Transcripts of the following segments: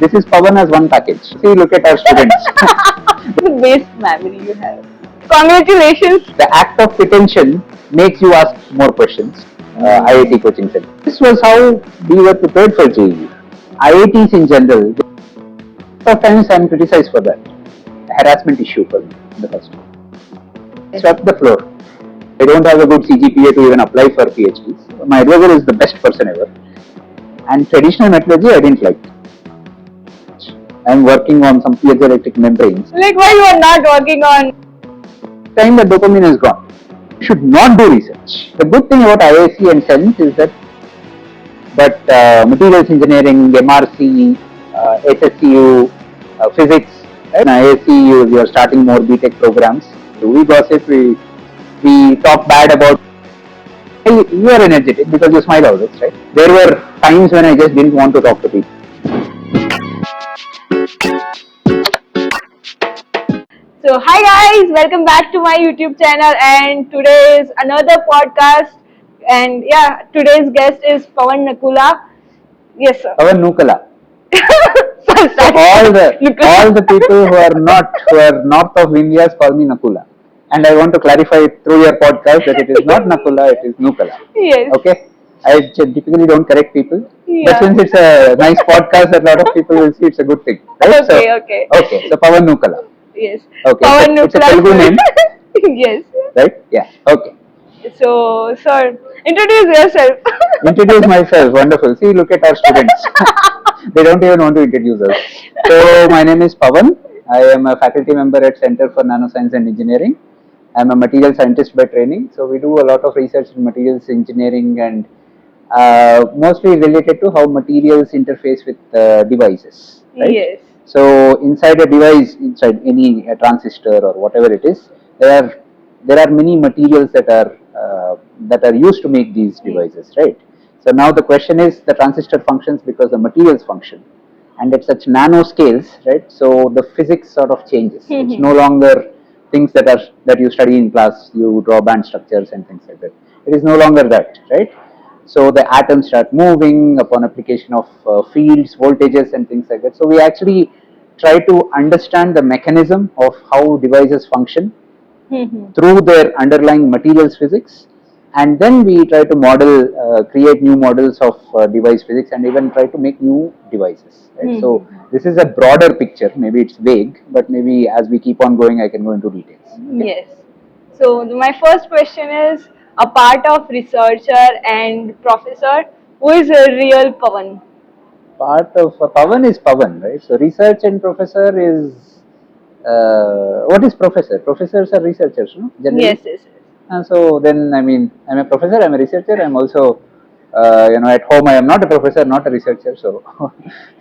This is Pavan as one package. See, look at our students. The best memory you have. Congratulations. The act of attention makes you ask more questions. IIT coaching center. This was how we were prepared for JEE. IITs in general, sometimes I am criticized for that. Harassment issue for me in the first one. Swept the floor. I don't have a good CGPA to even apply for PhDs. My advisor is the best person ever. And traditional metallurgy I didn't like. I am working on some piezoelectric membranes. Like why you are not working on? Time the dopamine is gone. You should not do research. The good thing about IISc and CeNSE is that materials engineering, MRC, SSCU, physics, right? In IISc you are starting more BTech programs. So we gossip, we talk bad about. You are energetic because you smile always, right? There were times when I just didn't want to talk to people. So hi guys, welcome back to my YouTube channel, and today is another podcast. And yeah, today's guest is Pavan Nukala. Yes, sir. Pavan Nukala. So all the people who are north of India call me Nakula. And I want to clarify through your podcast that it is not Nakula, it is Nukala. Yes. Okay? I typically don't correct people. Yeah. But since it's a nice podcast that a lot of people will see, it's a good thing. Right? Okay. So Pavan Nukala. Yes. Okay. Pavan Nukala. It's a Telugu name. Yes. Right? Yeah. Okay. So, sir, introduce yourself. Introduce myself. Wonderful. See, look at our students. They don't even want to introduce us. So, my name is Pavan. I am a faculty member at Center for Nanoscience and Engineering. I am a material scientist by training. So, we do a lot of research in materials engineering and mostly related to how materials interface with devices. Right? Yes. So, inside a device, inside any transistor or whatever it is, there are many materials that are used to make these devices, right? So now the question is, the transistor functions because the materials function, and at such nano scales, right? So the physics sort of changes. It's no longer things that you study in class. You draw band structures and things like that. It is no longer that, right? So the atoms start moving upon application of fields, voltages, and things like that. So we actually try to understand the mechanism of how devices function through their underlying materials physics, and then we try to model, create new models of device physics, and even try to make new devices. Right? So this is a broader picture. Maybe it's vague, but maybe as we keep on going, I can go into details. Okay? Yes. So my first question is, a part of researcher and professor, who is a real Pavan? Part of Pavan is Pavan, right? So research and professor is what is professor? Professors are researchers, no? Generally? Yes. And so then, I mean, I'm a professor, I'm a researcher, I'm also, at home I am not a professor, not a researcher, so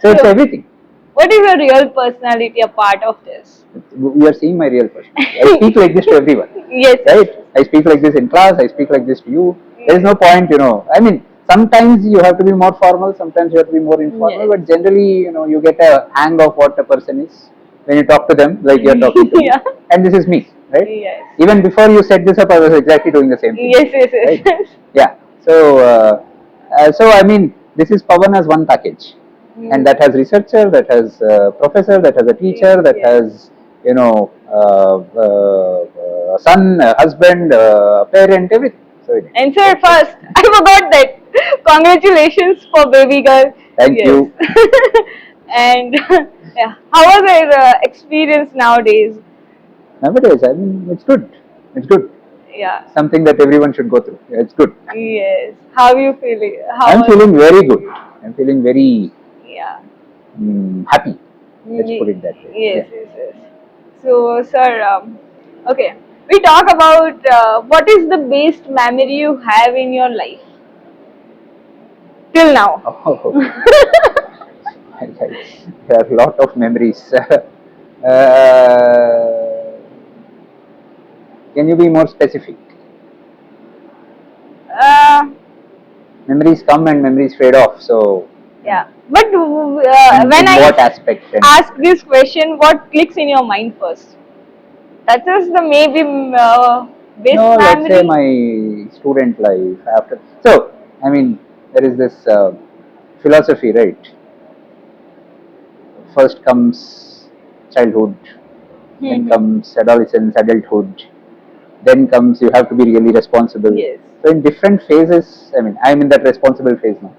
it's everything. What is your real personality a part of this? You are seeing my real personality. I speak like this to everyone. Yes. Right? I speak like this in class, I speak like this to you. There is no point, I mean, sometimes you have to be more formal, sometimes you have to be more informal, but generally, you get a hang of what a person is when you talk to them, like you're talking to me. And this is me, right? Yes. Even before you set this up, I was exactly doing the same thing. Yes. Right? Yeah. So, I mean, this is Pavan as one package. And that has researcher, that has professor, that has a teacher, that has, a son, a husband, a parent, everything. So and sir, first, I forgot that. Congratulations for baby girl. Thank you. And yeah, how was your experience nowadays? Nowadays, I mean, it's good. It's good. Yeah. Something that everyone should go through. It's good. Yes. How are you feeling? I'm feeling very good. I'm feeling very happy. Let's put it that way. Yes. So, sir, okay. We talk about what is the best memory you have in your life till now. Oh. There are a lot of memories. Can you be more specific? Memories come and memories fade off. So yeah, but when I ask this question, what clicks in your mind first? That is the maybe best memory. Let's say my student life after. So I mean, there is this philosophy, right? first comes childhood, then comes adolescence, adulthood, then comes you have to be really responsible. Yes. So in different phases, I mean, I'm in that responsible phase now.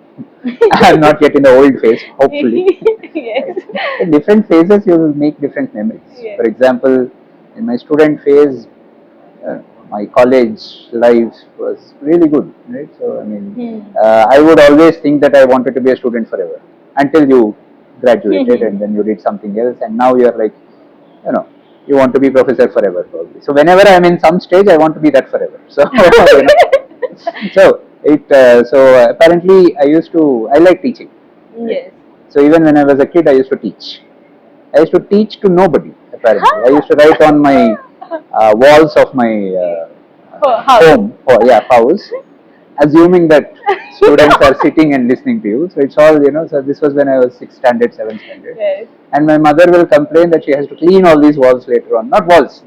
I'm not yet in the old phase, hopefully. Yes. In different phases, you will make different memories. Yes. For example, in my student phase, uh, my college life was really good, right? So I mean, I would always think that I wanted to be a student forever until you graduated and then you did something else, and now you're like, you know, you want to be professor forever probably. So whenever I'm in some stage, I want to be that forever. So you know, so apparently I like teaching. Yes. So even when I was a kid, I used to teach. I used to teach to nobody. Apparently, I used to write on my walls of my home, house, assuming that students are sitting and listening to you. So it's all, you know. So this was when I was 6th standard, 7th standard, Yes. and my mother will complain that she has to clean all these walls later on. Not walls.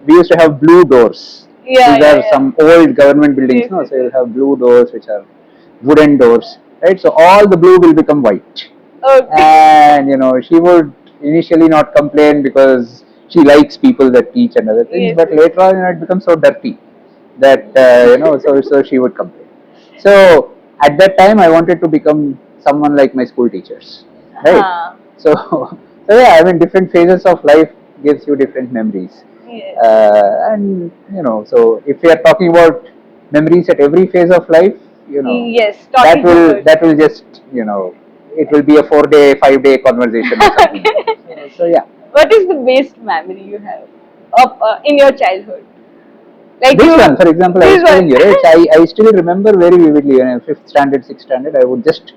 We used to have blue doors. Yeah, These are yeah. some old government buildings, Yes, no? yes, So you'll yes. have blue doors, which are wooden doors, right? So all the blue will become white. Okay. And you know, she would initially not complain because she likes people that teach and other things, Yes, but yes. later on, you know, it becomes so dirty that you know, so she would complain. So at that time, I wanted to become someone like my school teachers, right? So so yeah, I mean, different phases of life gives you different memories. Yes. And you know, so if we are talking about memories at every phase of life, you know, Yes, talking about- that will just, you know, it will be a 4-day, 5-day conversation or something. So yeah, What is the best memory you have of in your childhood? Like this you, one, for example, I this was telling one. you, right? I still remember very vividly when I was 5th standard, 6th standard, I would just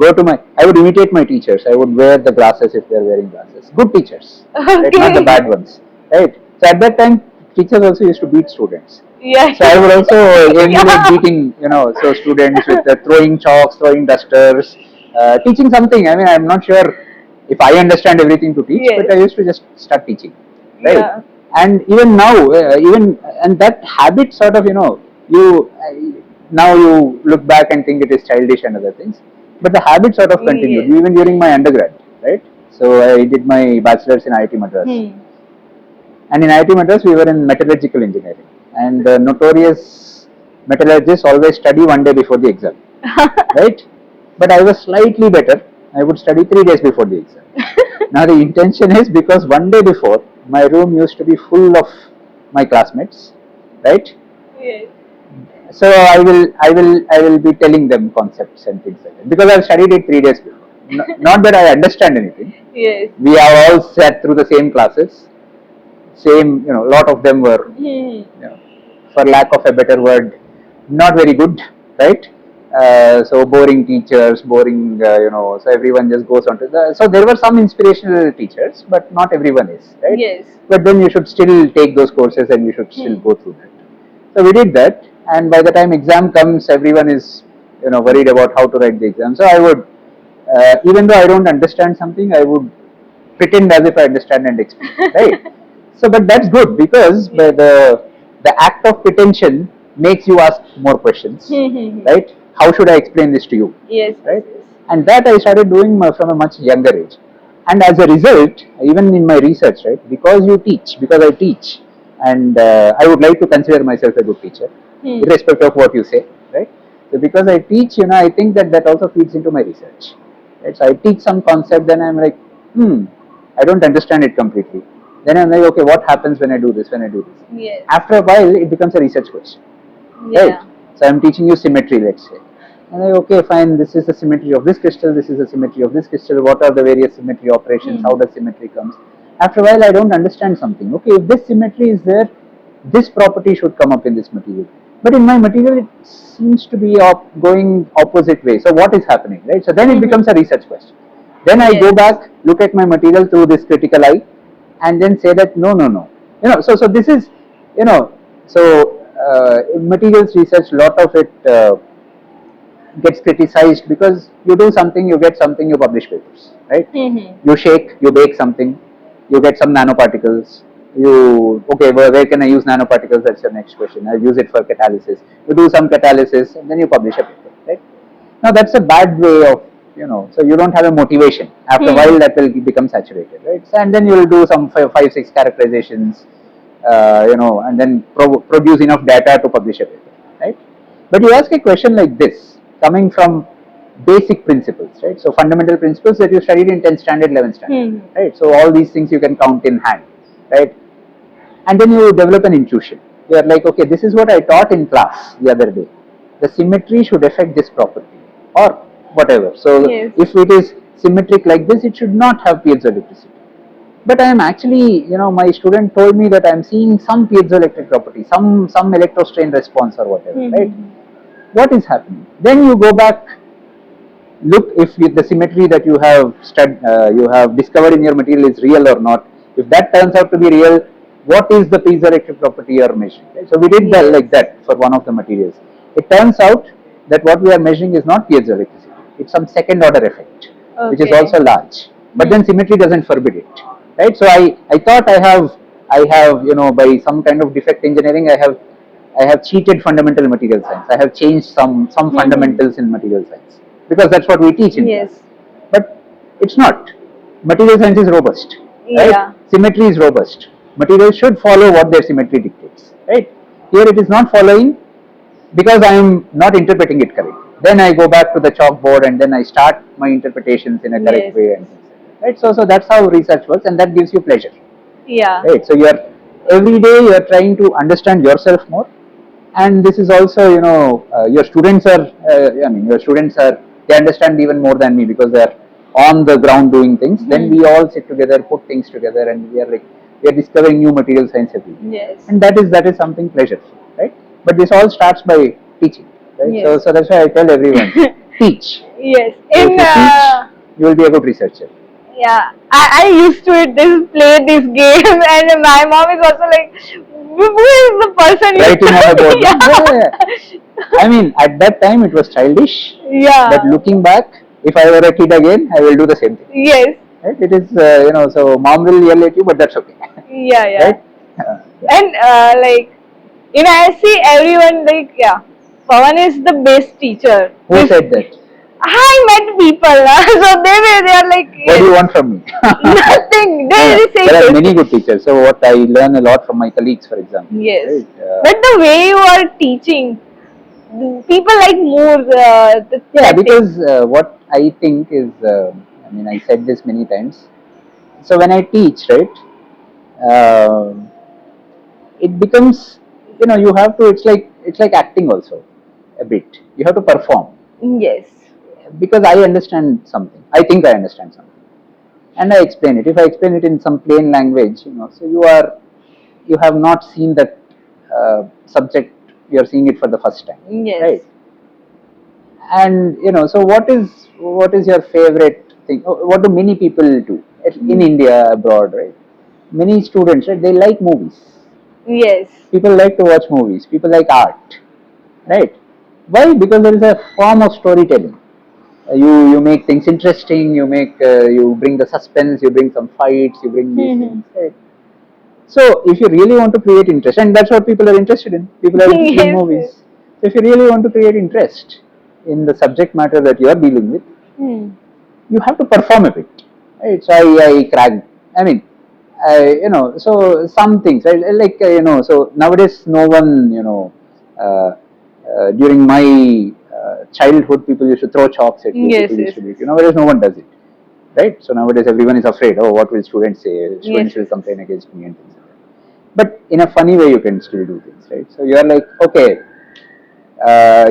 I would imitate my teachers. I would wear the glasses if they are wearing glasses. Good teachers, right? Not the Okay. bad ones, right? So at that time, teachers also used to beat students. Yeah. So I would also emulate Yeah. beating, you know, so students with throwing chalks, throwing dusters, teaching something. I mean, I'm not sure if I understand everything to teach, Yes. but I used to just start teaching, right? Yeah. And even now, and that habit sort of, you know, now you look back and think it is childish and other things, but the habit sort of continued Yes. even during my undergrad, right? So I did my bachelor's in IIT Madras. And in IIT Madras, we were in metallurgical engineering. And the notorious metallurgists always study 1 day before the exam, right? But I was slightly better. I would study 3 days before the exam. Now the intention is because 1 day before, my room used to be full of my classmates, right? Yes. So I will be telling them concepts and things like that because I've studied it 3 days before. Not that I understand anything. Yes. We have all sat through the same classes. Same, you know, a lot of them were, you know, for lack of a better word, not very good, right? So boring teachers, boring, you know, so everyone just goes on to so there were some inspirational teachers, but not everyone is, right? Yes. But then you should still take those courses and you should still go through that. So we did that, and by the time exam comes, everyone is, you know, worried about how to write the exam. So I would, even though I don't understand something, I would pretend as if I understand and explain, right? So, but that's good because by the act of pretension makes you ask more questions, right? How should I explain this to you, Yes. right? And that I started doing from a much younger age. And as a result, even in my research, right, because I teach, and I would like to consider myself a good teacher, irrespective of what you say, right? So because I teach, you know, I think that also feeds into my research, right? So I teach some concept, then I'm like, I don't understand it completely. Then I'm like, okay, what happens when I do this? When I do this? Yes. After a while, it becomes a research question, right? So I'm teaching you symmetry, let's say. And like, okay, fine, this is the symmetry of this crystal, this is the symmetry of this crystal, what are the various symmetry operations, how does symmetry comes? After a while, I don't understand something. Okay, if this symmetry is there, this property should come up in this material. But in my material, it seems to be going opposite way. So what is happening, right? So then it becomes a research question. Then I go back, look at my material through this critical eye, and then say that no. You know, so this is, you know, so materials research, lot of it gets criticized because you do something, you get something, you publish papers, right? You shake, you bake something, you get some nanoparticles. Where can I use nanoparticles? That's your next question. I use it for catalysis. You do some catalysis and then you publish a paper, right? Now that's a bad way of so you don't have a motivation. After a while, that will become saturated, right? So, and then you will do some five, six characterizations, and then produce enough data to publish a paper, right? But you ask a question like this, coming from basic principles, right? So fundamental principles that you studied in 10th standard, 11th standard, right? So all these things you can count in hand, right? And then you develop an intuition. You are like, okay, this is what I taught in class the other day. The symmetry should affect this property, or whatever. So Yes. if it is symmetric like this, it should not have piezoelectricity. But I am actually, my student told me that I am seeing some piezoelectric property, some electrostrain response or whatever, right? What is happening? Then you go back, look if the symmetry that you have discovered in your material is real or not. If that turns out to be real, what is the piezoelectric property you are measuring? Right? So we did that like that for one of the materials. It turns out that what we are measuring is not piezoelectricity; it's some second order effect, which is also large. But then symmetry doesn't forbid it, right? So I thought I have by some kind of defect engineering I have cheated fundamental material science. I have changed some fundamentals in material science because that's what we teach in class. But it's not. Material science is robust, right? Yeah. Symmetry is robust. Materials should follow what their symmetry dictates, right? Here it is not following because I am not interpreting it correctly. Then I go back to the chalkboard and then I start my interpretations in a correct way, and right. So that's how research works, and that gives you pleasure. Yeah. Right. So every day you are trying to understand yourself more, and this is also your students are they understand even more than me because they are on the ground doing things. Then we all sit together, put things together, and we are discovering new material science every day. Yes. And that is something pleasureful, right? But this all starts by teaching, right? Yes. So that's why I tell everyone, teach. Yes. If you teach, you will be a good researcher. Yeah, I used to play this game, and my mom is also like, who is the person writing on the board? Yeah. I mean, at that time it was childish. Yeah. But looking back, if I were a kid again, I will do the same thing. Yes. Right? It is, so mom will yell at you, but that's okay. Yeah, yeah. Right? And like, I see everyone like, Pavan is the best teacher. Who said that? I met people, so they are like, What do you want from me? nothing. They say there are many good teachers. So what I learn a lot from my colleagues, for example. Yes. Right? But the way you are teaching, people like more. Because what I think is, I said this many times. So when I teach, right, it becomes, you have to. It's like acting also, a bit. You have to perform. Yes. Because I understand something. I think I understand something, and I explain it. If I explain it in some plain language, so you have not seen that subject. You are seeing it for the first time. Yes. Right. And so what is your favorite thing? What do many people do in India, abroad, right? Many students, right? They like movies. Yes. People like to watch movies. People like art, right? Why? Because there is a form of storytelling. You make things interesting. You bring the suspense. You bring some fights. You bring these things, right? So if you really want to create interest, and that's what people are interested in. People are interested in movies. So if you really want to create interest in the subject matter that you are dealing with, you have to perform a bit, right? So I cracked. So some things, right? Like so nowadays no one, during my childhood, people used to throw chalks at you. Yes, people used to beat you. Nowadays no one does it, right? So nowadays everyone is afraid. Oh, what will students say? Students will complain against me and things like that. But in a funny way, you can still do things, right? So you are like, okay,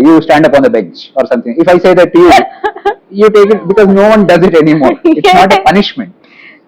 you stand up on the bench or something. If I say that to you, you take it because no one does it anymore. It's not a punishment,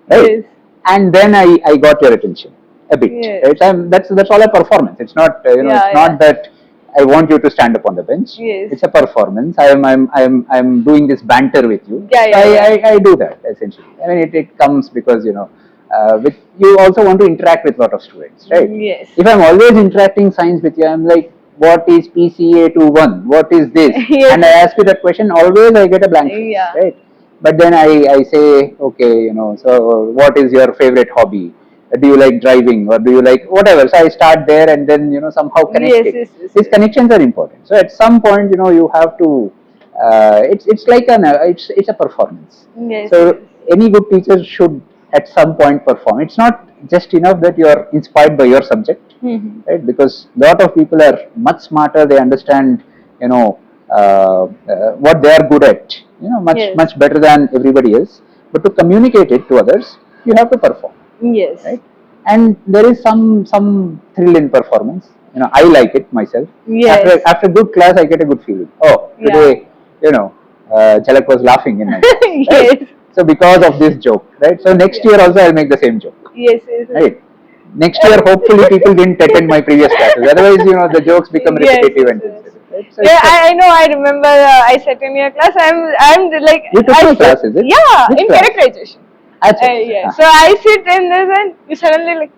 right? Yes. And then I got your attention a bit, right? That's all a performance. It's not it's not that I want you to stand up on the bench. Yes. It's a performance. I'm doing this banter with you. I do that essentially. It comes because with you also want to interact with a lot of students, right? Yes. If I'm always interacting science with you, I'm like, what is PCA21? What is this? Yes. And I ask you that question, always I get a blank face, right? But then I say, okay, so what is your favorite hobby? Do you like driving or do you like whatever? So I start there and then somehow connect it. These connections are important. So at some point you have to it's like it's a performance. Yes. So any good teacher should at some point perform. It's not just enough that you are inspired by your subject, right? Because a lot of people are much smarter. They understand, you know, what they are good at. You know, Yes. much better than everybody else. But to communicate it to others, you have to perform, Yes. right? And there is some thrill in performance. You know, I like it myself. Yes. After good class, I get a good feeling. Oh, today, you know, Jalak was laughing in my class, right? Yes. So because of this joke, right? So next year also I'll make the same joke, Yes. Yes. right? Next year, hopefully, people didn't attend my previous classes. Otherwise, you know, the jokes become Yes, repetitive yes, and things yes. like that. Right? So Yeah, it's I know. I remember I sat in your class. I'm like. you took I my sit- class, is it? Yeah, Which in class? characterization. Achha. Yeah. So I sit in this and you suddenly like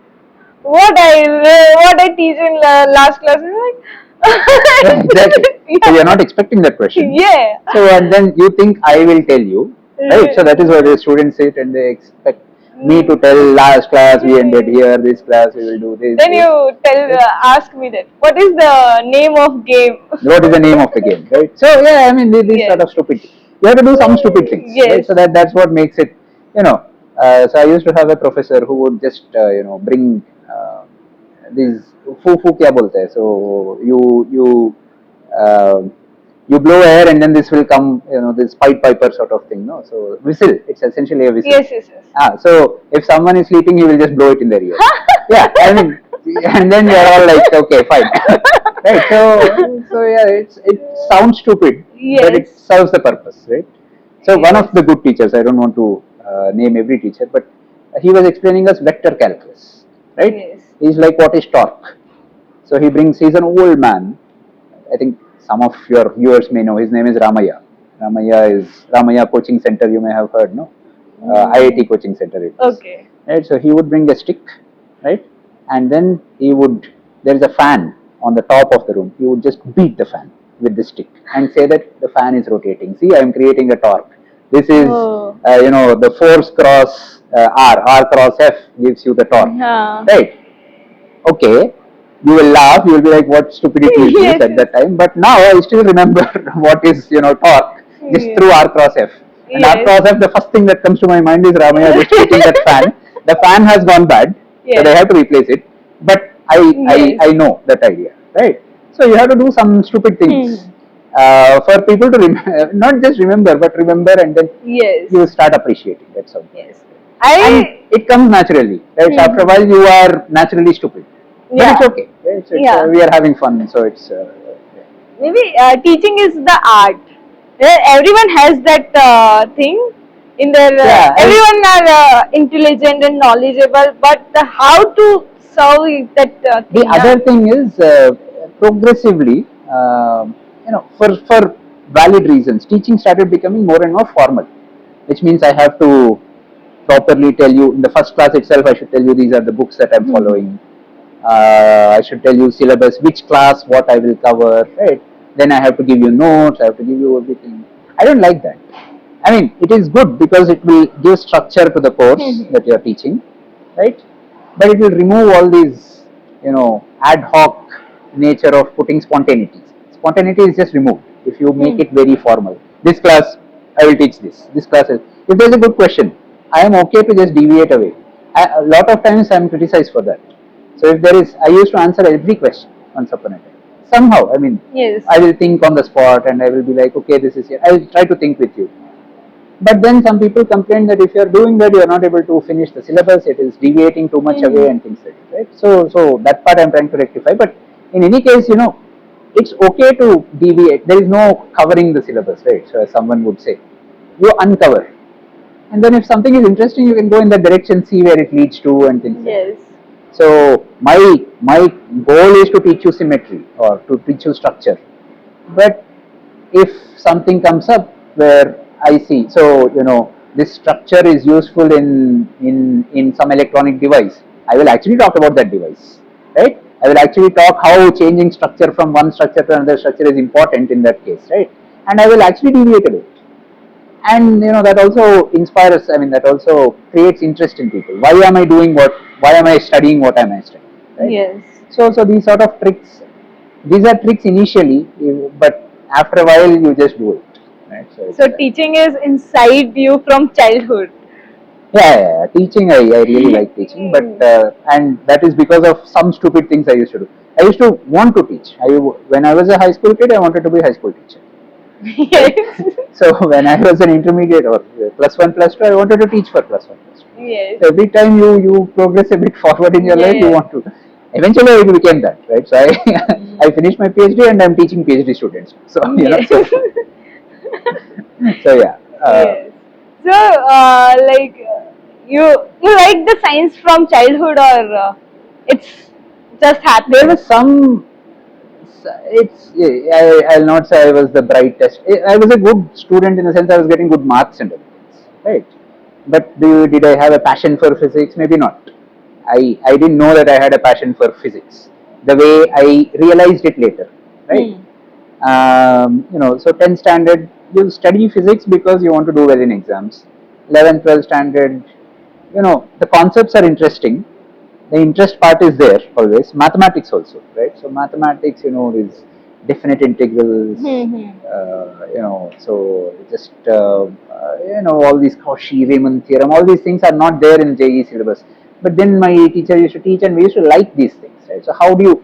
what I teach in last class. I'm like, Yeah, exactly. So you're yeah. not expecting that question. Yeah. So and then you think I will tell you, right? So that is why the students sit and they expect me to tell last class we ended here, this class we will do this. Then this. you ask me that what is the name of game? What is the name of the game, right? So yeah, I mean these Yes. sort of stupid. You have to do some stupid things, right? Yes. So that's what makes it, you know. So I used to have a professor who would just you know bring these foo kya bolte hai. So uh, you blow air and then this will come, you know, this pied piper sort of thing, no? So whistle, it's essentially a whistle. Yes. Yes. Yes. So if someone is sleeping, he will just blow it in their ear. Yeah, I mean, and then you're all like, okay, fine, right? So yeah, it sounds stupid, but it Yes. serves the purpose, right? So one Yes. of the good teachers, I don't want to name every teacher, but he was explaining us vector calculus, right? Yes. He's like, what is torque? So he's an old man. I think some of your viewers may know. His name is Ramaya. Ramaya Coaching Center. You may have heard, no? IIT Coaching Center. It is. Okay. Right. So he would bring a stick, right, and then there is a fan on the top of the room. He would just beat the fan with the stick and say that the fan is rotating. See, I am creating a torque. This is, Oh. you know, the force cross R cross F gives you the torque, Yeah. right? Okay, you will laugh, you will be like, what stupidity is this Yes, at that time? But now I still remember what is, you know, torque just Yes. through R cross F. And R Yes. cross F, the first thing that comes to my mind is Ramaya just hitting that fan. The fan has gone bad, so Yes. they have to replace it. But Yes. I know that idea, right? So you have to do some stupid things for people to not just remember, but remember and then Yes. you start appreciating. That's all. Yes. And it comes naturally, right? So after a while, you are naturally stupid. But Yeah. it's okay. Yeah. We are having fun, so it's. Maybe teaching is the art. Everyone has that thing in their. Yeah, everyone are intelligent and knowledgeable, but how to solve that thing? The other thing is progressively, you know, for valid reasons, teaching started becoming more and more formal, which means I have to properly tell you in the first class itself. I should tell you these are the books that I'm following. I should tell you syllabus, which class, what I will cover, right? Then I have to give you notes, I have to give you everything. I don't like that. I mean, it is good because it will give structure to the course that you are teaching, right? But it will remove all these, you know, ad hoc nature of putting spontaneity. Spontaneity is just removed if you make it very formal. This class, I will teach this. This class is, if there is a good question, I am okay to just deviate away. A lot of times I am criticized for that. So if there is, I used to answer every question once upon a time. Somehow, I mean, Yes. I will think on the spot and I will be like, okay, this is here. I will try to think with you. But then some people complain that if you are doing that, you are not able to finish the syllabus. It is deviating too much away and things like that. Right? So that part I am trying to rectify. But in any case, you know, it's okay to deviate. There is no covering the syllabus, right? So as someone would say, you uncover. And then if something is interesting, you can go in that direction, see where it leads to and things like that. Yes. So my goal is to teach you symmetry or to teach you structure. But if something comes up where I see, so you know, this structure is useful in some electronic device, I will actually talk about that device, right? I will actually talk how changing structure from one structure to another structure is important in that case, right? And I will actually deviate a bit. And you know, that also inspires, I mean, that also creates interest in people. Why am I doing why am I studying what am I studying, right? Yes. So these sort of tricks, these are tricks initially, but after a while you just do it. So, it's, So teaching is inside you from childhood. yeah, teaching, I really like teaching, but and that is because of some stupid things I used to do. I used to want to teach. When I was a high school kid, I wanted to be a high school teacher. Right? Yes. So when I was an intermediate or plus one, plus two, I wanted to teach for plus one, plus two. Yes. So every time you progress a bit forward in your life, you Yeah. want to. Eventually, I became that, right? So I finished my PhD and I'm teaching PhD students. So Yes. so yeah. Yes. So, like, you like the science from childhood, or it's just happened? There was some. It's I'll not say I was the brightest. I was a good student in the sense I was getting good marks and everything, right? But did I have a passion for physics? Maybe not. I didn't know that I had a passion for physics. The way I realized it later, right? So 10th standard, you study physics because you want to do well in exams. 11th, 12th standard, the concepts are interesting. The interest part is there always. Mathematics also, right? So mathematics, is definite integrals, so just, all these Cauchy, Riemann theorem, all these things are not there in JEE syllabus. But then my teacher used to teach and we used to like these things, right? So how do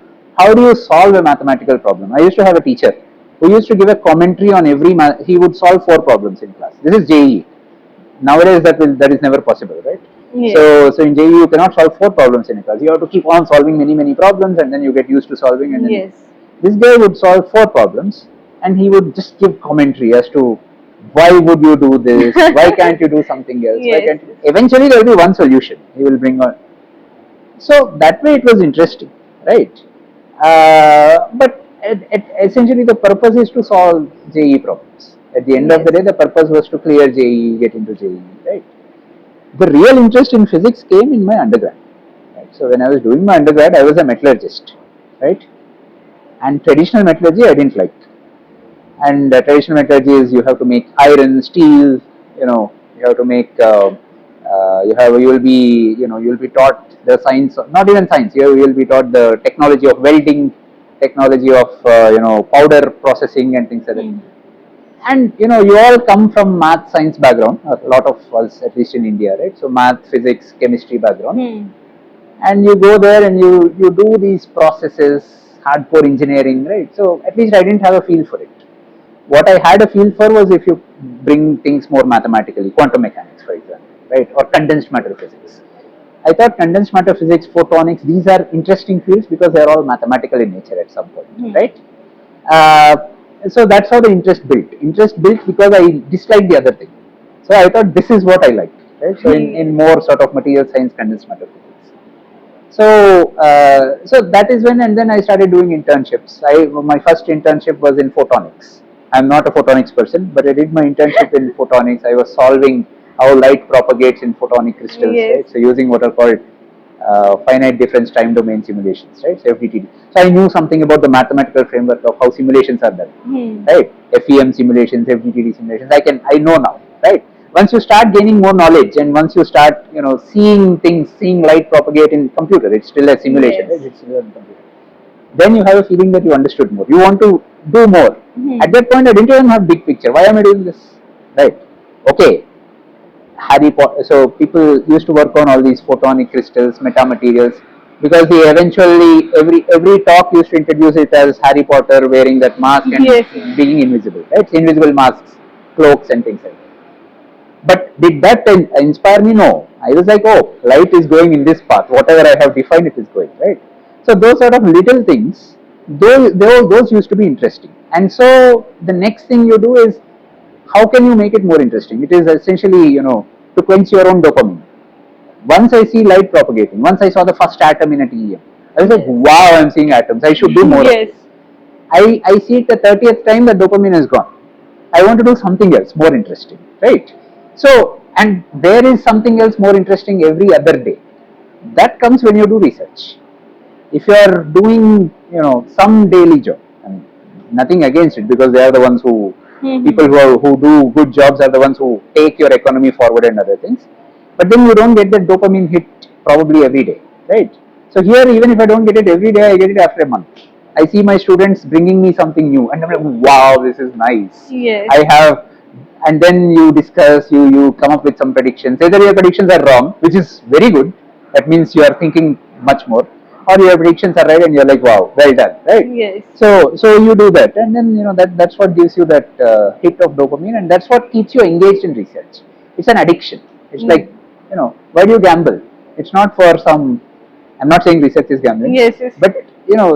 you solve a mathematical problem? I used to have a teacher who used to give a commentary on every he would solve 4 problems in class. This is JEE. Nowadays that is never possible, right? Yes. So in JEE you cannot solve 4 problems in a class. You have to keep on solving many problems, and then you get used to solving. And then Yes. this guy would solve 4 problems, and he would just give commentary as to why would you do this? Why can't you do something else? Why Yes. can't you? Eventually there will be one solution. He will bring on. So that way it was interesting, right? But essentially the purpose is to solve JEE problems. At the end of the Yes. day, the purpose was to clear JEE, get into JEE, right? The real interest in physics came in my undergrad. Right? So when I was doing my undergrad, I was a metallurgist, right? And traditional metallurgy I didn't like. And traditional metallurgy is you have to make iron, steel, you have to make, you will be, you will be taught the science, not even science, you will be taught the technology of welding, technology of, powder processing and things like that. And you all come from math science background, a lot of us, at least in India, right? So math, physics, chemistry background. And you go there and you do these processes, hardcore engineering, right? So at least I didn't have a feel for it. What I had a feel for was if you bring things more mathematically, quantum mechanics, for example, right? Or condensed matter physics. I thought condensed matter physics, photonics, these are interesting fields because they are all mathematical in nature at some point, right? So that's how the interest built. Interest built because I disliked the other thing. So I thought this is what I like, right? So in more sort of material science, condensed matter physics. So that is when, and then I started doing internships. My first internship was in photonics. I'm not a photonics person, but I did my internship in photonics. I was solving how light propagates in photonic crystals, Yes. right? So using what are called finite difference time domain simulations, right? So FDTD. So I knew something about the mathematical framework of how simulations are done, right? FEM simulations, FDTD simulations. I know now, right? Once you start gaining more knowledge, and once you start, seeing things, seeing light propagate in computer, it's still a simulation, Yes. right? It's still a computer. Then you have a feeling that you understood more. You want to do more. At that point, I didn't even have big picture. Why am I doing this? Right? Okay. Harry Potter. So people used to work on all these photonic crystals, metamaterials, because they eventually every talk used to introduce it as Harry Potter wearing that mask and Yes. being invisible, right? It's invisible masks, cloaks, and things like that. But did that inspire me? No. I was like, oh, light is going in this path. Whatever I have defined, it is going, right? So those sort of little things, those used to be interesting. And so the next thing you do is, how can you make it more interesting? It is essentially, to quench your own dopamine. Once I see light propagating, once I saw the first atom in a TEM, I was like, wow, I'm seeing atoms. I should do more of Yes. this. I see it the 30th time, the dopamine is gone. I want to do something else more interesting, right? So, and there is something else more interesting every other day. That comes when you do research. If you are doing, some daily job, I mean, nothing against it, because they are the ones who, people who do good jobs are the ones who take your economy forward and other things. But then you don't get that dopamine hit probably every day, right? So here, even if I don't get it every day, I get it after a month. I see my students bringing me something new, and I'm like, wow, this is nice. Yes. I have and then you discuss, you come up with some predictions. Either your predictions are wrong, which is very good, that means you are thinking much more, or your predictions are right and you're like, wow, well done, right? Yes. So you do that, and then that's what gives you that hit of dopamine, and that's what keeps you engaged in research. It's an addiction. It's like, why do you gamble? It's not for some. I'm not saying research is gambling. Yes, yes. But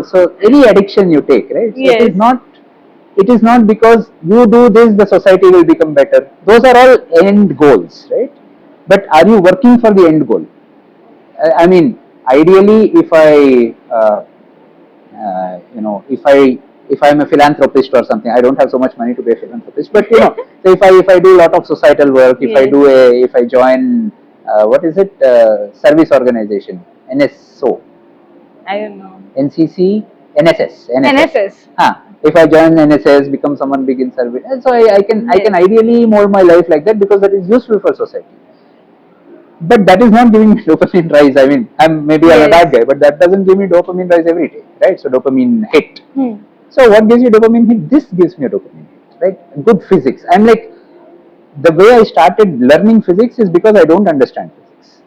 so any addiction you take, right? So Yes. it is not because you do this the society will become better. Those are all end goals, right? But are you working for the end goal? I mean, ideally, if I if I'm a philanthropist or something, I don't have so much money to be a philanthropist, but so if I do a lot of societal work, if I join what is it, service organization, NSO, I don't know. NCC, NSS, NSS. If I join NSS, become someone big in service, and so I can ideally mold my life like that, because that is useful for society. But that is not giving me dopamine rise. I mean, I'm a bad guy, but that doesn't give me dopamine rise every day, right? So dopamine hit. So what gives you dopamine hit? This gives me a dopamine hit, right? Good physics. I'm like, the way I started learning physics is because I don't understand physics.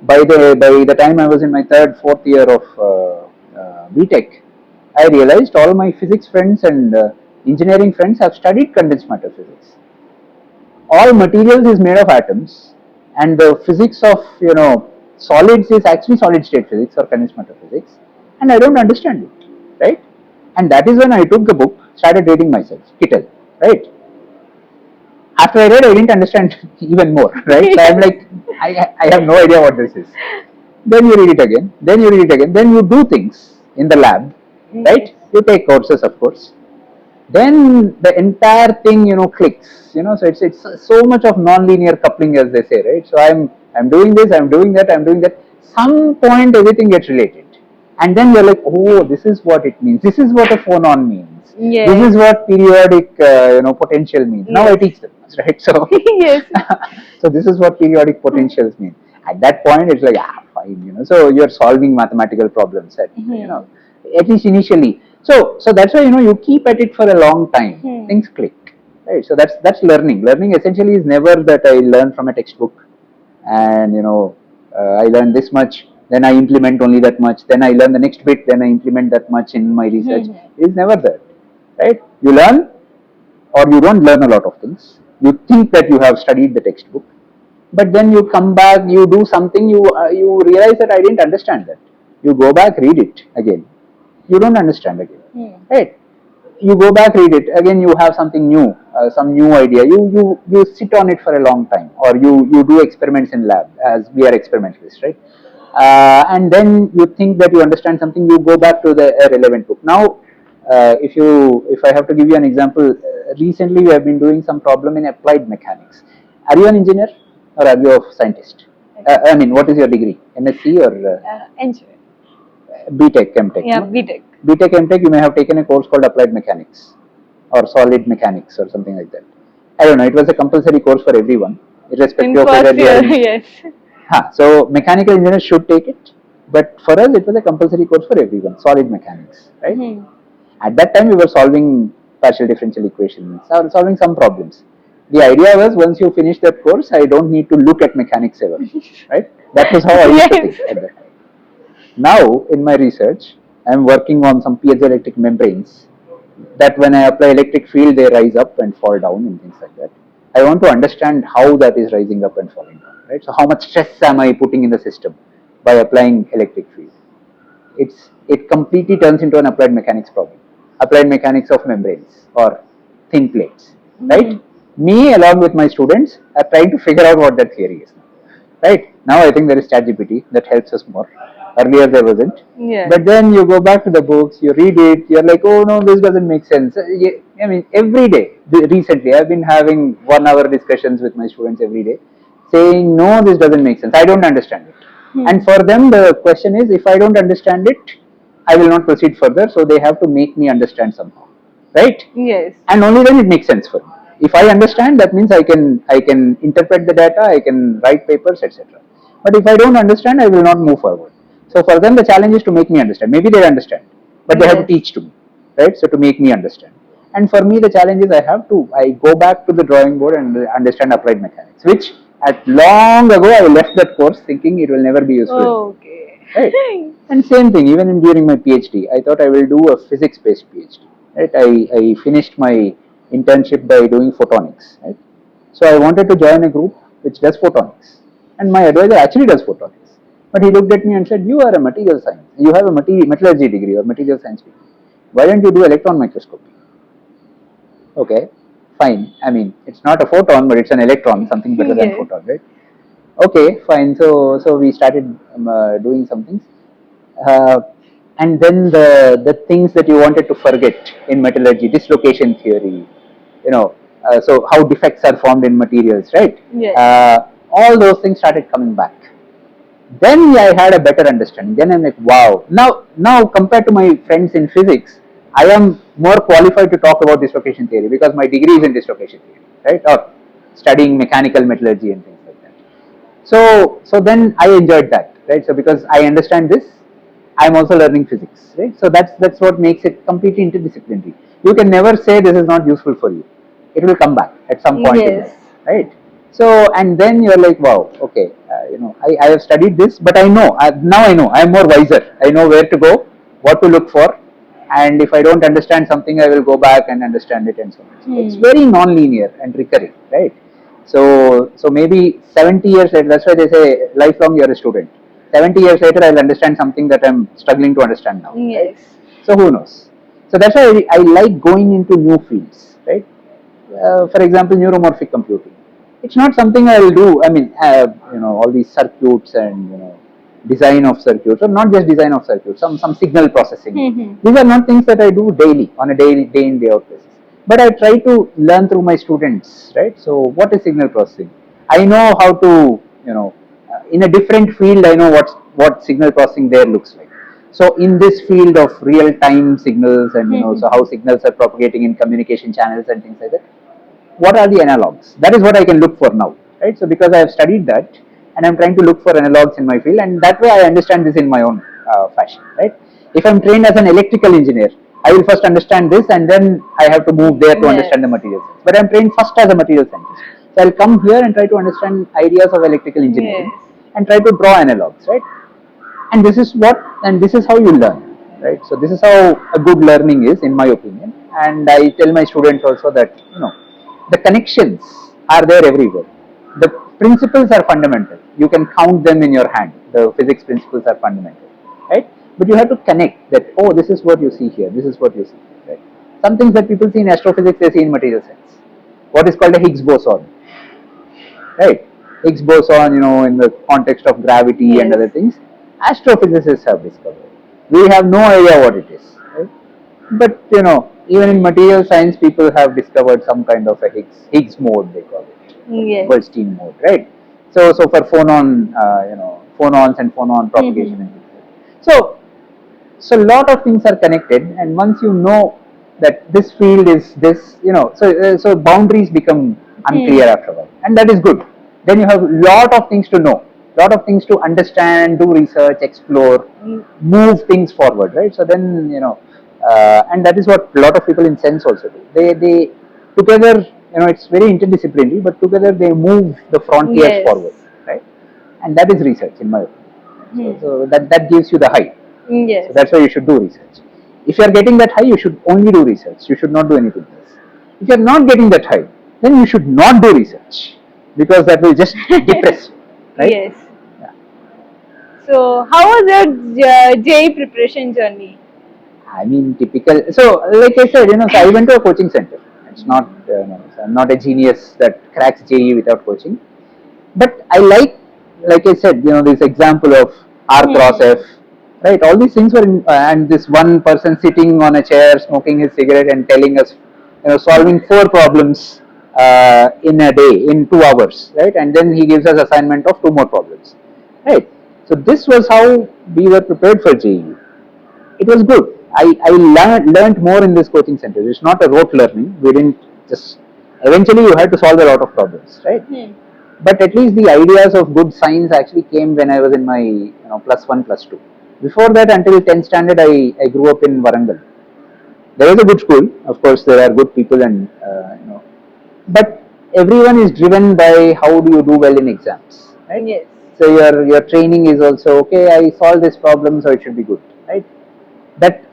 By the time I was in my third, fourth year of BTech, I realized all my physics friends and engineering friends have studied condensed matter physics. All materials is made of atoms, and the physics of solids is actually solid state physics or condensed matter physics, and I don't understand it, right? And that is when I took the book, started reading myself, Kittel, right? After I read, I didn't understand even more, right? So I'm like, I have no idea what this is. Then you read it again, then you read it again, then you do things in the lab, right? You take courses, of course. Then the entire thing, clicks. So it's so much of non-linear coupling, as they say, right? So I'm doing this, I'm doing that, I'm doing that. Some point, everything gets related, and then you're like, oh, this is what it means. This is what a phonon means. Yes. This is what periodic, potential means. Now I teach them, right? So Yes. so this is what periodic potentials mean. At that point, it's like, fine. So you're solving mathematical problems at least initially. So that's why you keep at it for a long time. Things click, right? So that's learning. Learning essentially is never that I learn from a textbook, and I learn this much, then I implement only that much, then I learn the next bit, then I implement that much in my research. It is never that, right? You learn, or you don't learn a lot of things. You think that you have studied the textbook, but then you come back, you do something, you realize that I didn't understand that. You go back, read it again. You don't understand again, right? You go back, read it again. You have something new, some new idea. You sit on it for a long time, or you do experiments in lab, as we are experimentalists, right? And then you think that you understand something. You go back to the relevant book. Now, if I have to give you an example, recently we have been doing some problem in applied mechanics. Are you an engineer, or are you a scientist? I mean, what is your degree? MSc or Engineer. BTech, MTech? Yeah, No? BTech. BTech, MTech, you may have taken a course called applied mechanics or solid mechanics or something like that. I don't know. It was a compulsory course for everyone, irrespective of whether first they are. year, yes. So mechanical engineers should take it, but for us it was a compulsory course for everyone. Solid mechanics, right? At that time we were solving partial differential equations, or solving some problems. The idea was, once you finish that course, I don't need to look at mechanics ever, right? That was how I used to think at that time. Now, in my research, I am working on some piezoelectric membranes that when I apply electric field, they rise up and fall down and things like that. I want to understand how that is rising up and falling down, right? So how much stress am I putting in the system by applying electric field? It completely turns into an applied mechanics problem, applied mechanics of membranes or thin plates, right? Me, along with my students, are trying to figure out what that theory is. Right? Now I think there is ChatGPT that helps us more. Earlier there wasn't. Yeah. But then you go back to the books, you read it, you're like, oh no, this doesn't make sense. I mean, every day, recently, I've been having 1 hour discussions with my students every day, saying, no, this doesn't make sense. I don't understand it. And for them, the question is, if I don't understand it, I will not proceed further. So they have to make me understand somehow. Right? Yes. And only then it makes sense for me. If I understand, that means I can interpret the data, I can write papers, etc. But if I don't understand, I will not move forward. So for them, the challenge is to make me understand. Maybe they understand, but they have to teach to me, right? So to make me understand. And for me, the challenge is I go back to the drawing board and understand applied mechanics, which at long ago I left that course thinking it will never be useful. Okay. Right. And same thing, even during my PhD, I thought I will do a physics-based PhD. Right. I finished my internship by doing photonics. Right. So I wanted to join a group which does photonics, and my advisor actually does photonics. But he looked at me and said, "You are a material science. You have a metallurgy degree or material science degree. Why don't you do electron microscopy?" Okay, fine. I mean, it's not a photon, but it's an electron, something better than Yes. photon, right? Okay, fine. So we started doing some things, uh, and then the things that you wanted to forget in metallurgy, dislocation theory, so how defects are formed in materials, right? Yes. All those things started coming back. Then I had a better understanding. Then I'm like, wow. Now compared to my friends in physics, I am more qualified to talk about dislocation theory because my degree is in dislocation theory, right? Or studying mechanical metallurgy and things like that. So then I enjoyed that, right? So because I understand this, I'm also learning physics, right? So that's what makes it completely interdisciplinary. You can never say this is not useful for you. It will come back at some point in Yes. life, right? So and then you're like, wow, okay, I have studied this, but I know now I know I'm more wiser. I know where to go, what to look for, and if I don't understand something, I will go back and understand it and so on. So it's very non-linear and recurring, right? So maybe 70 years later, that's why they say lifelong you're a student. 70 years later, I'll understand something that I'm struggling to understand now. Yes. Right? So who knows? So that's why I like going into new fields, right? For example, neuromorphic computing. It's not something I will do. I mean, all these circuits and design of circuits, or not just design of circuits, some signal processing. These are not things that I do daily on a day in day out basis. But I try to learn through my students, right? So what is signal processing? I know how to, in a different field, I know what signal processing there looks like. So in this field of real time signals and so how signals are propagating in communication channels and things like that, what are the analogs? That is what I can look for now, right? So because I have studied that and I'm trying to look for analogs in my field, and that way I understand this in my own fashion, right? If I'm trained as an electrical engineer, I will first understand this and then I have to move there to understand the material science. But I'm trained first as a material scientist. So I'll come here and try to understand ideas of electrical engineering and try to draw analogs, right? And this is how you learn, right? So this is how a good learning is, in my opinion. And I tell my students also that the connections are there everywhere. The principles are fundamental. You can count them in your hand. The physics principles are fundamental, right? But you have to connect that, oh, this is what you see here, this is what you see here, right? Some things that people see in astrophysics, they see in material science. What is called a Higgs boson, right? Higgs boson, in the context of gravity and other things, astrophysicists have discovered. We have no idea what it is, right? But even in material science, people have discovered some kind of a Higgs mode, they call it, Goldstein mode, right? So for phonons and phonon propagation and things like that. So a lot of things are connected, and once you know that this field is this, so boundaries become unclear after a while, and that is good. Then you have a lot of things to know, lot of things to understand, do research, explore, move things forward, right? So then and that is what a lot of people in CeNSE also do. They together, it's very interdisciplinary, but together they move the frontiers forward, right? And that is research, in my opinion. So that gives you the high. Yes. So that's why you should do research. If you are getting that high, you should only do research. You should not do anything else. If you are not getting that high, then you should not do research, because that will just depress you, right? Yes. Yeah. So how was your JEE preparation journey? I mean, typical. So, like I said, so I went to a coaching center. It's not, I'm not a genius that cracks JEE without coaching. But I like I said, this example of R cross F, right? All these things were and this one person sitting on a chair, smoking his cigarette and telling us, solving 4 problems in a day, in 2 hours, right? And then he gives us assignment of 2 more problems, right? So this was how we were prepared for JEE. It was good. I learned more in this coaching center. It's not a rote learning. We didn't just, eventually you had to solve a lot of problems, right? But at least the ideas of good science actually came when I was in my +1, +2. Before that, until 10th standard, I grew up in Warangal. There is a good school, of course. There are good people, and but everyone is driven by how do you do well in exams, right? Yes. So your training is also okay. I solved this problem, so it should be good, right? That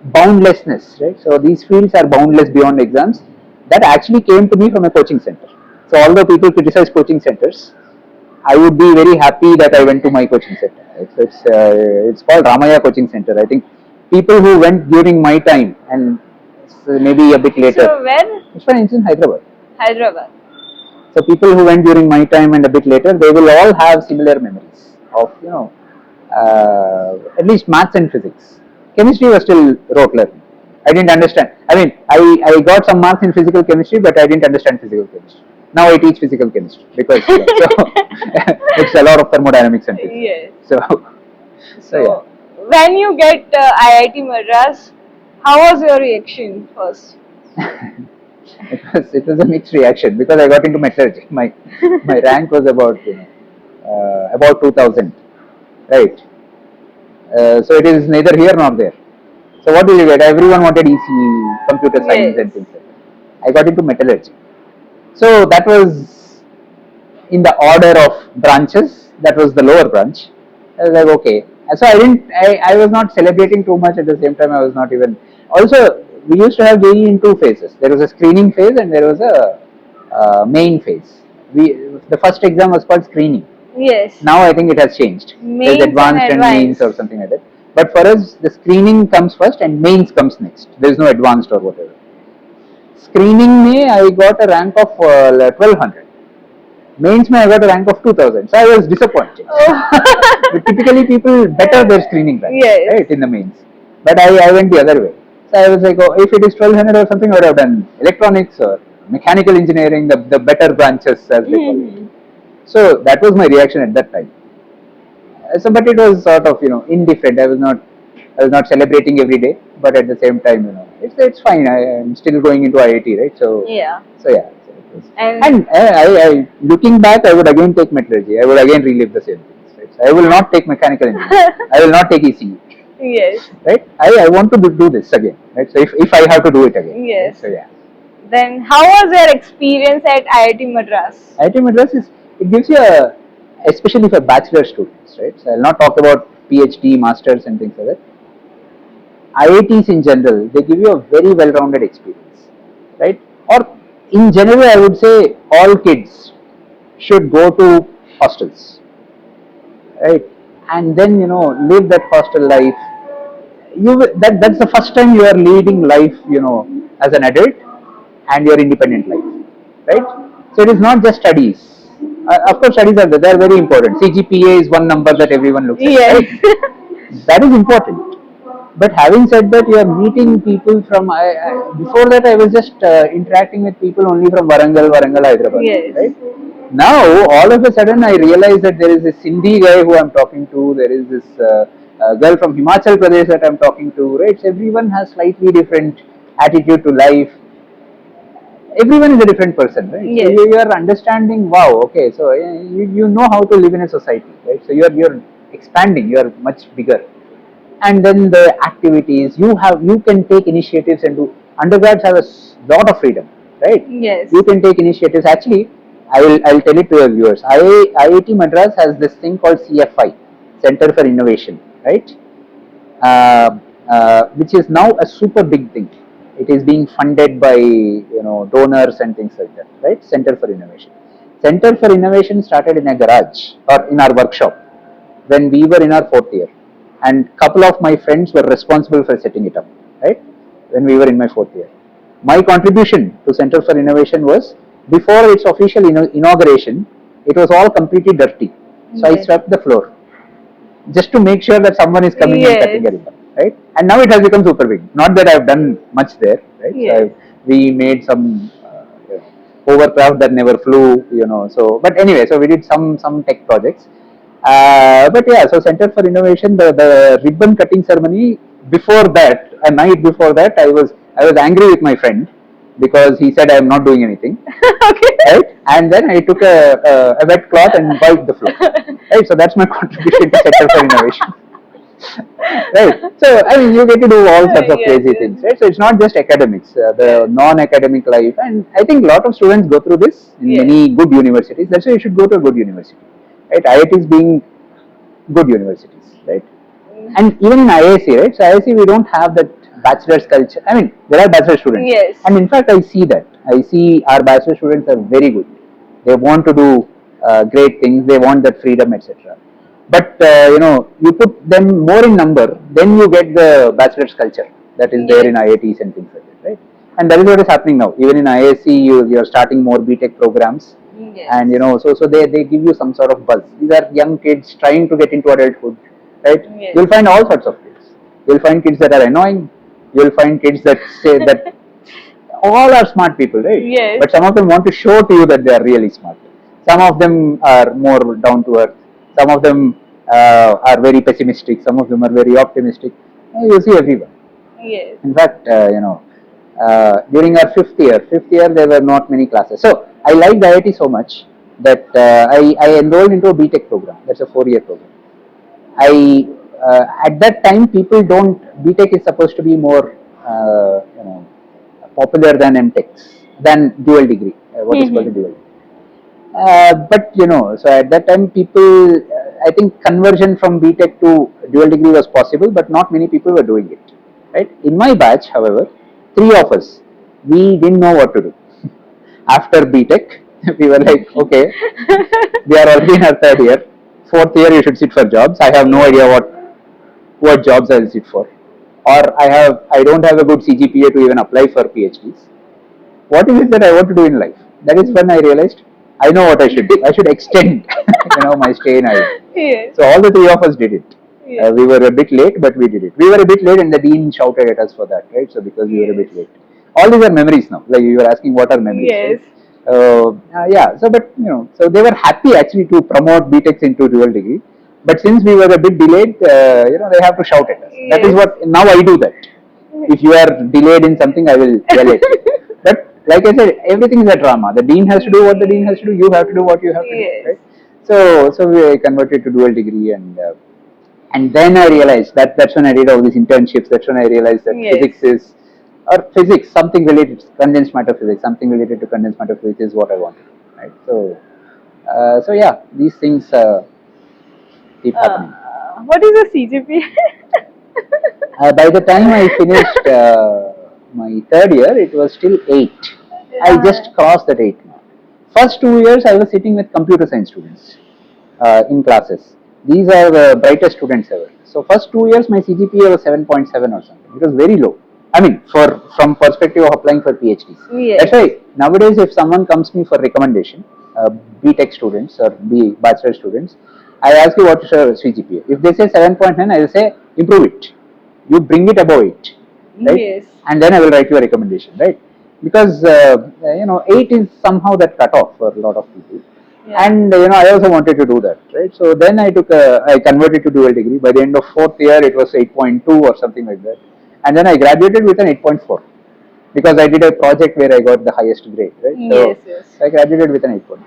boundlessness, right? So these fields are boundless beyond exams. That actually came to me from a coaching center. So although people criticize coaching centers, I would be very happy that I went to my coaching center. It's called Ramaya Coaching Center. I think people who went during my time and maybe a bit later. So where? It's in Hyderabad. Hyderabad. So people who went during my time and a bit later, they will all have similar memories of at least maths and physics. Chemistry was still rote learning. I didn't understand. I mean, I got some marks in physical chemistry, but I didn't understand physical chemistry. Now I teach physical chemistry because it's a lot of thermodynamics and physics. Yes. So when you get IIT Madras, how was your reaction first? it was a mixed reaction because I got into metallurgy. My rank was about 2000, right? So it is neither here nor there. So what did you get? Everyone wanted ECE, computer science, and things like that. I got into metallurgy. So that was in the order of branches. That was the lower branch. I was like, okay. So I was not celebrating too much. At the same time, I was not even. Also, we used to have JEE in two phases. There was a screening phase and there was a main phase. The first exam was called screening. Yes. Now I think it has changed. Mains There's advanced and mains or something like that. But for us, the screening comes first and mains comes next. There is no advanced or whatever. Screening में I got a rank of 1200. Mains में I got a rank of 2000. So I was disappointed. Oh. Typically people better their screening rank, right, in the mains. But I went the other way. So I was like, oh, if it is 1200 or something, I would have done electronics or mechanical engineering, the better branches as they call it. So that was my reaction at that time. So, but it was sort of indifferent. I was not celebrating every day, but at the same time, it's fine. I am still going into IIT, right? So yeah. And I looking back, I would again take metallurgy. I would again relive the same things. Right? So I will not take mechanical engineering. I will not take ECE. Yes. Right. I want to do this again. Right. So if I have to do it again. Yes. Right? So yeah. Then how was your experience at IIT Madras? IIT Madras it gives you especially for bachelor students, right? So I'll not talk about PhD, masters and things like that. IITs in general, they give you a very well-rounded experience, right? Or in general, I would say all kids should go to hostels, right? And then live that hostel life. That's the first time you are leading life, as an adult and your independent life, right? So it is not just studies. Of course, studies are there; they are very important. CGPA is one number that everyone looks at. Right? That is important. But having said that, you are meeting people from. Before that, I was just interacting with people only from Warangal, Hyderabad. Yes. Right? Now, all of a sudden, I realize that there is this Sindhi guy who I'm talking to. There is this girl from Himachal Pradesh that I'm talking to. Right? So everyone has slightly different attitude to life. Everyone is a different person, right? Yes. So you are understanding. Wow. Okay. So you know how to live in a society, right? So you're expanding. You are much bigger. And then the activities you can take initiatives and do. Undergrads have a lot of freedom, right? Yes. You can take initiatives. Actually, I'll tell it to your viewers. IIT Madras has this thing called CFI, Center for Innovation, right? Which is now a super big thing. It is being funded by donors and things like that, right? Center for Innovation. Center for Innovation started in a garage or in our workshop when we were in our 4th year. And couple of my friends were responsible for setting it up, right? When we were in my 4th year. My contribution to Center for Innovation was, before its official inauguration, it was all completely dirty. So I swept the floor just to make sure that someone is coming and cutting it up, right? And now it has become super big. Not that I've done much there, right? Yes. So we made some hovercraft that never flew, So, but anyway, so we did some tech projects. But yeah, so Center for Innovation, the ribbon cutting ceremony, before that, a night before that, I was angry with my friend because he said I am not doing anything. Okay. Right? And then I took a wet cloth and wiped the floor. Right? So that's my contribution to Center for Innovation. right? So I mean, you get to do all sorts of Yes, crazy yes. things, right? So it's not just academics, the Yes. non-academic life, and I think a lot of students go through this in Yes. many good universities. That's why you should go to a good university, right? IITs being good universities, right? And even in IISc, right? So IISc we don't have that bachelor's culture. I mean, there are bachelor students, Yes. and in fact, I see that. I see our bachelor students are very good. They want to do great things. They want that freedom, etc. But you put them more in number, then you get the bachelor's culture that is there in Yes. IITs and things like that, right? And that is what is happening now. Even in IISc, you are starting more BTech programs, Yes. and so they give you some sort of buzz. These are young kids trying to get into adulthood, right? Yes. You'll find all sorts of kids. You'll find kids that are annoying. You'll find kids that say that all are smart people, right? Yes. But some of them want to show to you that they are really smart. Some of them are more down to earth. Some of them are very pessimistic. Some of them are very optimistic. You see everyone. Yes. In fact, during our fifth year there were not many classes. So I liked IIT so much that I enrolled into a BTech program. That's a 4-year program. At that time people don't BTech is supposed to be more popular than MTechs than dual degree. What is called a dual degree. But so at that time people, I think conversion from BTech to dual degree was possible, but not many people were doing it. Right? In my batch, however, 3 of us, we didn't know what to do. After BTech, we were like, okay, we are already in our 3rd year. 4th year, you should sit for jobs. I have no idea what jobs I'll sit for, or I don't have a good CGPA to even apply for PhDs. What is it that I want to do in life? That is when I realized I know what I should do. I should extend, my stay in IIT. Yes. So all the 3 of us did it. Yes. We were a bit late, but we did it. We were a bit late, and the dean shouted at us for that, right? So because we were a bit Yes. late. All these are memories now. Like you were asking, what are memories? Yes. Right? Yeah. So, but so they were happy actually to promote BTechs into dual degree. But since we were a bit delayed, they have to shout at us. That is Yes. what now I do that. If you are delayed in something, I will yell at you. But like I said, everything is a drama. The dean has to do what the dean has to do. You have to do what you have to Yes. do. Right? So we converted to dual degree, and then I realized that's when I did all these internships. That's when I realized that Yes. physics is, or physics, something related, condensed matter physics, something related to condensed matter physics is what I wanted. Right? So yeah, these things keep happening. What is a CGP? By the time I finished my 3rd year, it was still 8. I just crossed that 8 mark. First 2 years, I was sitting with computer science students in classes. These are the brightest students ever. So first 2 years, my CGPA was 7.7 or something. It was very low. I mean, from perspective of applying for PhDs. Yes. That's why nowadays, if someone comes to me for recommendation, BTech students or bachelor students, I ask you what is your CGPA. If they say 7.9, I will say improve it. You bring it above 8, right? Yes. And then I will write you a recommendation, right? Because 8 is somehow that cutoff for a lot of people. Yeah. And I also wanted to do that, right? So then I converted to dual degree. By the end of 4th year, it was 8.2 or something like that, and then I graduated with an 8.4 because I did a project where I got the highest grade, right? So Yes, yes. I graduated with an 8.4.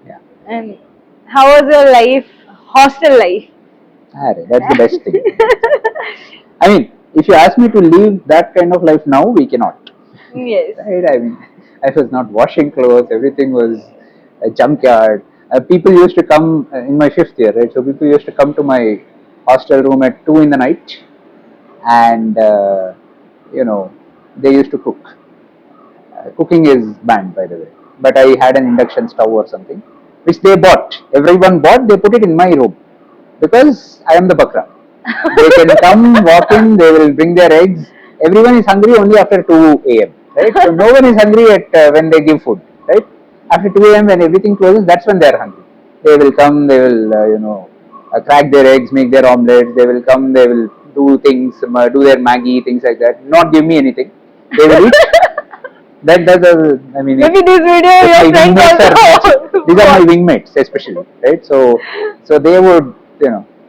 Yeah, And how was your life, hostel life? that's the best thing. I mean, if you ask me to live that kind of life now, we cannot. Yes. Right? I mean, I was not washing clothes. Everything was a junkyard. People used to come in my 5th year, right? So people used to come to my hostel room at 2 in the night, and they used to cook. Cooking is banned, by the way. But I had an induction stove or something, which they bought. Everyone bought. They put it in my room because I am the bakra. They can come, walk in. They will bring their eggs. Everyone is hungry only after 2 a.m. Right? So no one is hungry at when they give food. Right? After 2 a.m. when everything closes, that's when they are hungry. They will come. They will crack their eggs, make their omelets. They will come. They will do things, do their Maggie, things like that. Not give me anything. They will eat. I mean, Maybe this video your friends also. these are my wingmates, especially, right? So they would,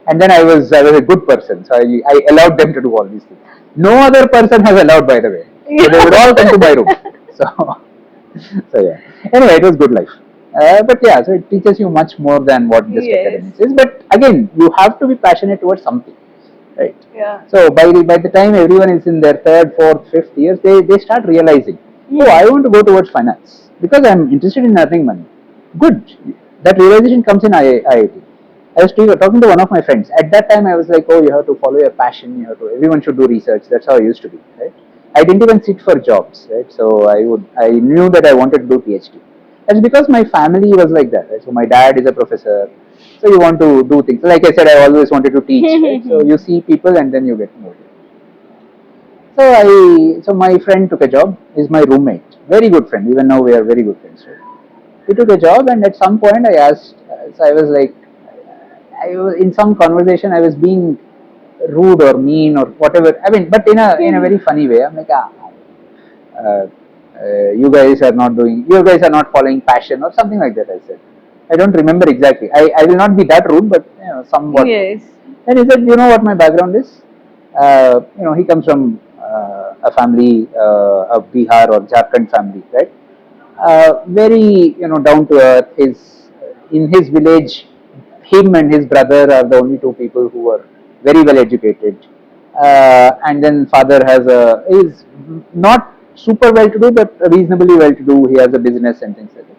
and then I was a good person, so I allowed them to do all these things. No other person has allowed, by the way. So they would all come to my room. So yeah. Anyway, it was good life. But yeah, so it teaches you much more than what just Yes. academics is. But again, you have to be passionate towards something. right? Yeah. So by the time everyone is in their third, fourth, fifth years, they start realizing, oh, I want to go towards finance because I'm interested in earning money. Good. That realization comes in IIT. I was talking to one of my friends. At that time, I was like, oh, you have to follow your passion. You have to. Everyone should do research. That's how I used to be, right? I didn't even sit for jobs, right? So I knew that I wanted to do PhD. That's because my family was like that, right? So my dad is a professor. So you want to do things. Like I said, I always wanted to teach, right? So you see people and then you get motivated. So my friend took a job. He's my roommate, very good friend. Even now we are very good friends. Right? He took a job, and at some point I asked. So I was like, I was in some conversation. I was being rude or mean or whatever. I mean, but in a very funny way. I'm like, uh, you guys are not doing. You guys are not following passion or something like that. I said. I don't remember exactly. I will not be that rude, but somewhat. Yes. And he said, you know what my background is? He comes from a family of Bihar or Jharkhand family, right? Very, down to earth. In his village, him and his brother are the only two people who are very well educated. And then father is not super well to do, but reasonably well to do. He has a business and things like that.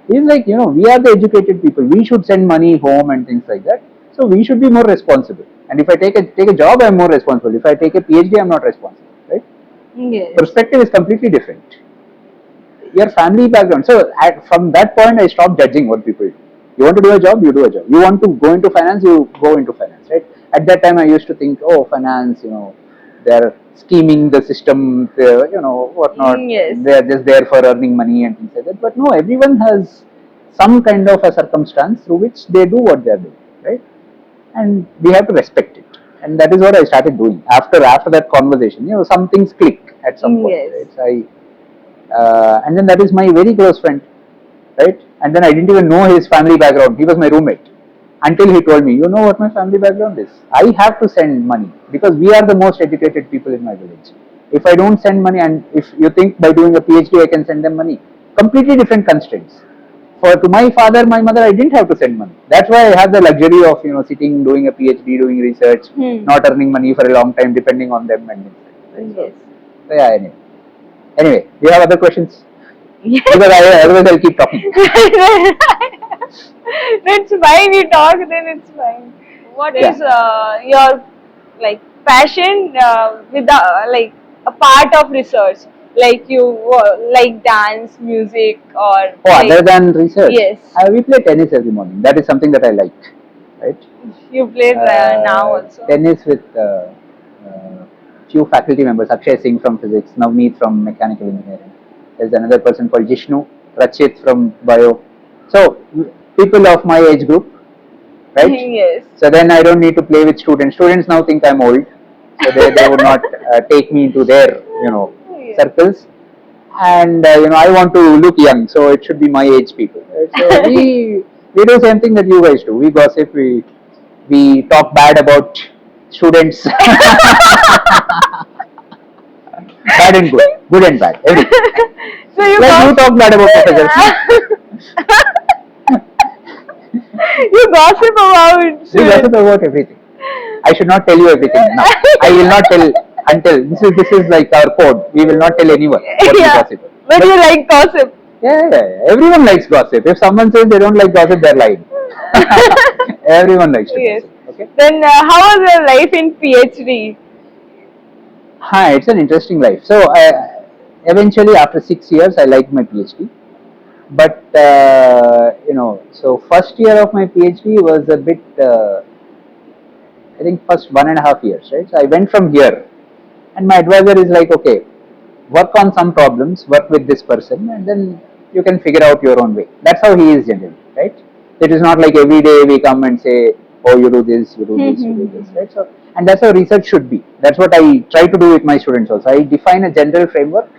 He's like, we are the educated people. We should send money home and things like that. So we should be more responsible. And if I take a job, I'm more responsible. If I take a PhD, I'm not responsible, right? Yes. Perspective is completely different. Your family background. So from that point, I stopped judging what people do. You want to do a job, you do a job. You want to go into finance, you go into finance, right? At that time, I used to think, oh, finance, they're scheming the system, whatnot. Yes. They're just there for earning money and things like that. But no, everyone has some kind of a circumstance through which they do what they're doing, right? And we have to respect it. And that is what I started doing after that conversation. Some things click at some point. Yes. Right? So and then that is my very close friend, right? And then I didn't even know his family background. He was my roommate until he told me, you know what my family background is? I have to send money because we are the most educated people in my village. If I don't send money, and if you think by doing a PhD I can send them money, completely different constraints. To my father, my mother, I didn't have to send money. That's why I have the luxury of sitting, doing a PhD, doing research, not earning money for a long time, depending on them and things. Right? Yes. So yeah, anyway, do you have other questions? Yes. Because otherwise I'll keep talking. That's fine. You talk, then it's fine. What is your passion with the a part of research? Like you like dance, music, or Other than research, Yes. We play tennis every morning. That is something that I like, right? You play now also. Tennis with few faculty members, Akshay Singh from physics, Navneet from mechanical engineering. There's another person called Jishnu, Rachit from bio. So people of my age group, right? Yes. So then I don't need to play with students. Students now think I'm old, so they would not take me into their circles. And I want to look young, so it should be my age people. Right? So we do same thing that you guys do. We gossip, we talk bad about students. Bad and good and bad, everything. So you you talk bad about professors. You gossip about We gossip about everything. I should not tell you everything now. I will not tell until this is like our code. We will not tell anyone what we gossip about. But you like gossip. Yeah, everyone likes gossip. If someone says they don't like gossip, they're lying. Everyone likes to gossip. Okay. Then how was your life in PhD? It's an interesting life. So eventually, after 6 years, I liked my PhD. But so first year of my PhD was a bit. I think first 1.5 years, right? So I went from here, and my advisor is like, okay, work on some problems, work with this person, and then you can figure out your own way. That's how he is generally, right? It is not like every day we come and say, oh, you do this, you do this, you do this, right? So, and that's how research should be. That's what I try to do with my students also. I define a general framework,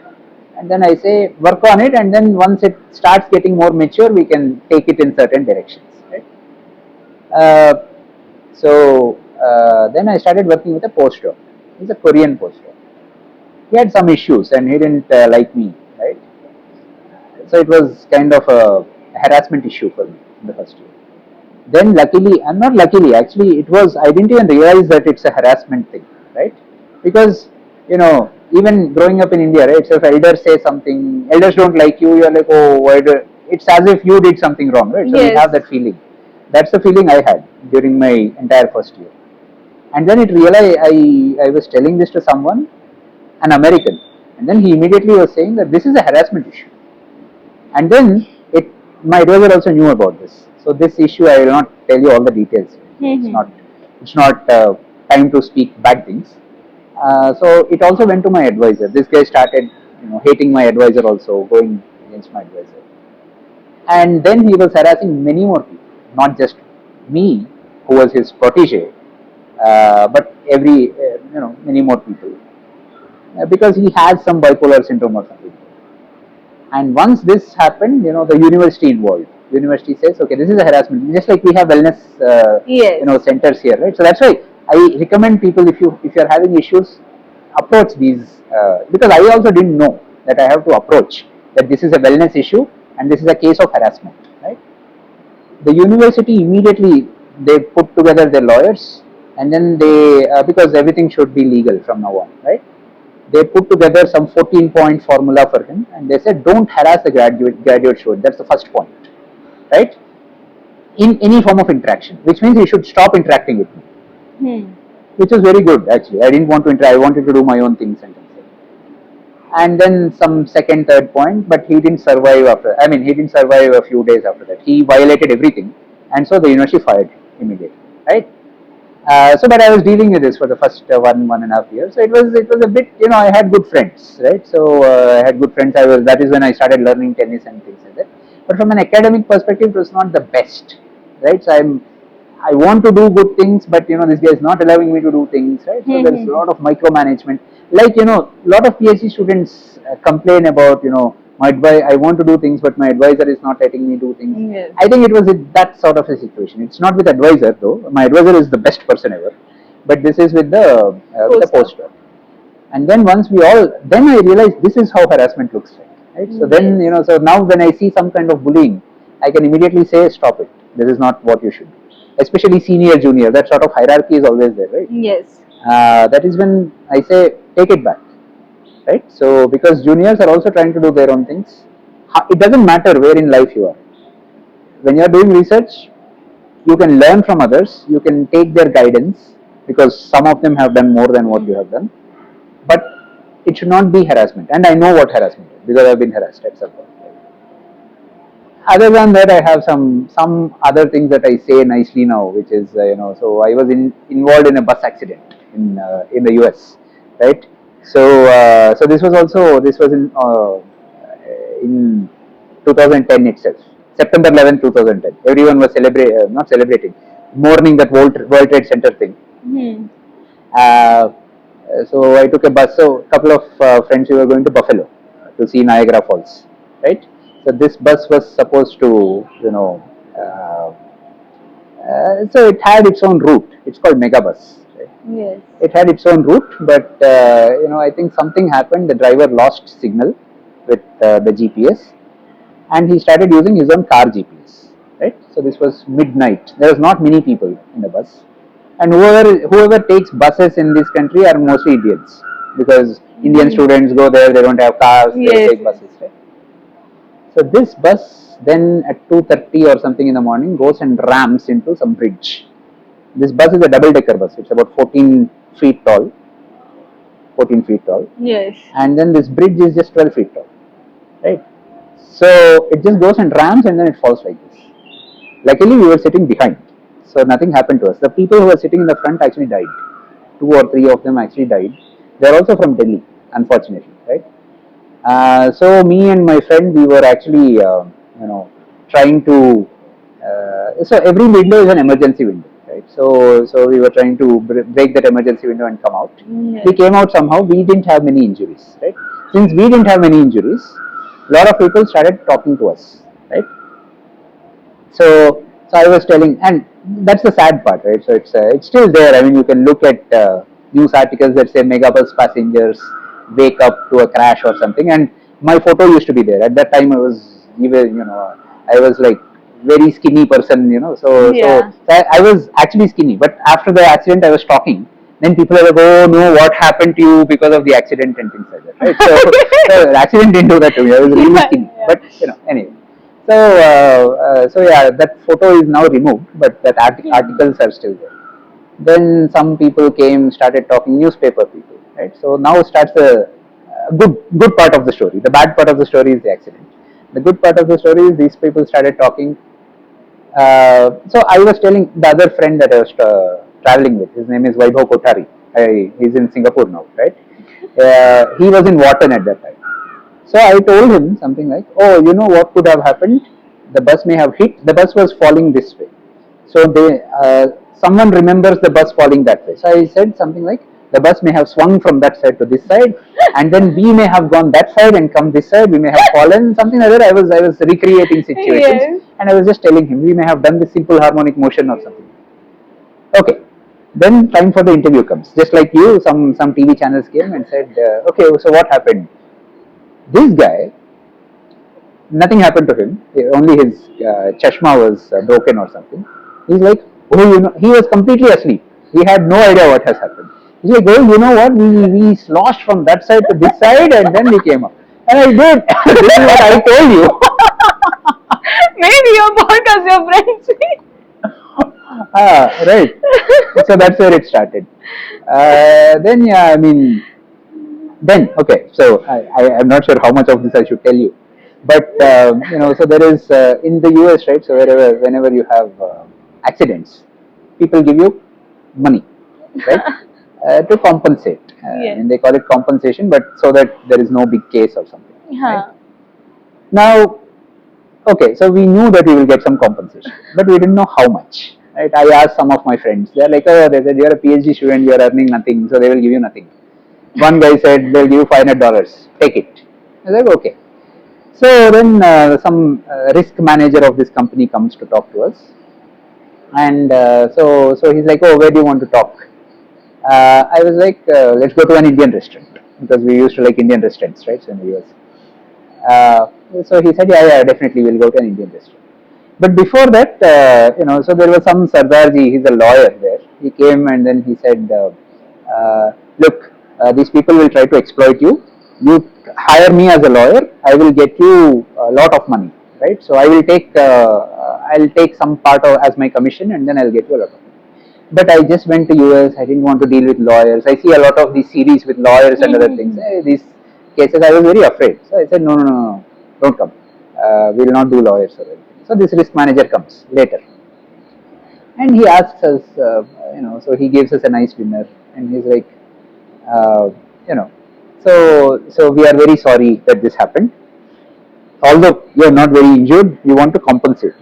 and then I say, work on it, and then once it starts getting more mature, we can take it in certain directions, right? Then I started working with a postdoc. He's a Korean postdoc. He had some issues and he didn't like me, right? So it was kind of a harassment issue for me in the first year. Then luckily, and not luckily, actually it was, I didn't even realize that it's a harassment thing, right? Because, even growing up in India, right? So if elders say something, elders don't like you, you're like, oh, why do, it's as if you did something wrong, right? So we Yes. have that feeling. That's the feeling I had during my entire first year. And then it realized, I was telling this to someone, an American, and then he immediately was saying that this is a harassment issue. And then my advisor also knew about this. So this issue, I will not tell you all the details. It's not time to speak bad things. So it also went to my advisor. This guy started, hating my advisor also, going against my advisor. And then he was harassing many more people, not just me, who was his protege, but many more people, because he has some bipolar syndrome or something. And once this happened, the university involved. University says, okay, this is a harassment. Just like we have wellness, Yes. centers here, right? So that's why I recommend people, if you're having issues, approach these, because I also didn't know that I have to approach that this is a wellness issue and this is a case of harassment, right? The university immediately, they put together their lawyers, and then they, because everything should be legal from now on, right? They put together some 14-point formula for him, and they said, don't harass the graduate student. That's the first point, right? In any form of interaction, which means he should stop interacting with me, which is very good actually. I didn't want to interact. I wanted to do my own things and then some second, third point, but he didn't survive after. I mean, he didn't survive a few days after that. He violated everything, and so the university fired him immediately, right? But I was dealing with this for the first 1.5 years. So it was a bit, I had good friends, right? So I had good friends. That is when I started learning tennis and things like that. But from an academic perspective, it was not the best, right? So I want to do good things, but this guy is not allowing me to do things, right? So there is a lot of micromanagement. Like, a lot of PhD students complain about, my advice. I want to do things, but my advisor is not letting me do things. Yes. I think it was that sort of a situation. It's not with advisor though. My advisor is the best person ever, but this is with the postdoc. And then then I realized this is how harassment looks like, right? So then, so now when I see some kind of bullying, I can immediately say, stop it. This is not what you should do. Especially senior, junior, that sort of hierarchy is always there, right? Yes. That is when I say, take it back, right? So because juniors are also trying to do their own things. It doesn't matter where in life you are. When you are doing research, you can learn from others, you can take their guidance, because some of them have done more than what you have done, but it should not be harassment. And I know what harassment is, because I've been harassed at some point. Other than that, I have some other things that I say nicely now, which is, so I was involved in a bus accident in the US, right? So this was in 2010 itself, September 11, 2010. Everyone was not celebrating, mourning that World Trade Center thing. Uh, so I took a bus. So a couple of friends, we were going to Buffalo to see Niagara Falls, right? So this bus was supposed to, so it had its own route. It's called Megabus. Right? Yes. It had its own route, but I think something happened. The driver lost signal with the GPS, and he started using his own car GPS. Right. So this was midnight. There was not many people in the bus, and whoever takes buses in this country are mostly Indians, because Indian students go there. They don't have cars. They take buses. Right. So this bus then at 2:30 or something in the morning goes and rams into some bridge. This bus is a double-decker bus. It's about 14 feet tall. 14 feet tall. Yes. And then this bridge is just 12 feet tall. Right? So it just goes and rams and then it falls like this. Luckily we were sitting behind. So nothing happened to us. The people who were sitting in the front actually died. 2 or 3 of them actually died. They are also from Delhi, unfortunately. Right? So me and my friend, we were actually, trying to. So every window is an emergency window, right? So we were trying to break that emergency window and come out. Yes. We came out somehow. We didn't have many injuries, right? Since we didn't have many injuries, a lot of people started talking to us, right? So I was telling, and that's the sad part, right? So it's still there. I mean, you can look at news articles that say megabus passengers wake up to a crash or something, and my photo used to be there. At that time, I was even, I was like very skinny person, Yeah. I was actually skinny, but after the accident I was talking. Then people are like, oh no, what happened to you because of the accident and things like that, right? So the accident didn't do that to me. I was really Yeah, skinny, yeah. but anyway. So yeah, that photo is now removed, but that Hmm. articles are still there. Then some people came, started talking, newspaper people, right? So now starts a good part of the story. The bad part of the story is the accident. The good part of the story is these people started talking. So I was telling the other friend that I was traveling with. His name is Vaibhav Kothari. He's in Singapore now, right? He was in Wharton at that time. So I told him something like, "Oh, you know what could have happened? The bus may have hit. The bus was falling this way. So someone remembers the bus falling that way." So I said something like, "The bus may have swung from that side to this side, and then we may have gone that side and come this side. We may have fallen, something like that." I was recreating situations, Yes. and I was just telling him we may have done the simple harmonic motion or something. Okay. Then time for the interview comes. Just like you, some TV channels came and said, "Okay, so what happened?" This guy, nothing happened to him. Only his chashma was broken or something. He's like, "Oh, he was completely asleep. He had no idea what has happened." He's like, "Oh, you know what? We sloshed from that side to this side, and then we came up." And I did. This is what I told you. Maybe your podcast, your friends. Right. So that's where it started. Then yeah, I mean, then okay. So I'm not sure how much of this I should tell you, but so there is in the US, right? So whenever you have accidents, people give you money, right, to compensate. Yes. And they call it compensation, but so that there is no big case or something, right? Huh. Now, okay, so we knew that we will get some compensation, but we didn't know how much. Right? I asked some of my friends. They're like, "Oh, they said you're a PhD student, you're earning nothing, so they will give you nothing." One guy said they'll give you $500. Take it. I said okay. So then some risk manager of this company comes to talk to us, and so he's like, "Oh, where do you want to talk?" I was like, "Let's go to an Indian restaurant because we used to like Indian restaurants, right? So in the US." So he said, "Yeah, yeah, definitely we'll go to an Indian restaurant." But before that, so there was some Sardarji, he's a lawyer there. He came and then he said, "Look, these people will try to exploit you. You hire me as a lawyer. I will get you a lot of money, right? So I'll take some part of as my commission, and then I'll get you a lot of money." But I just went to US. I didn't want to deal with lawyers. I see a lot of these series with lawyers and other things. These cases, I was very afraid. So I said, "No, no, no, no, don't come. We will not do lawyers or anything." So this risk manager comes later, and he asks us, so he gives us a nice dinner, and he's like, uh, you know, so we are very sorry that this happened. Although you are not very injured, we want to compensate.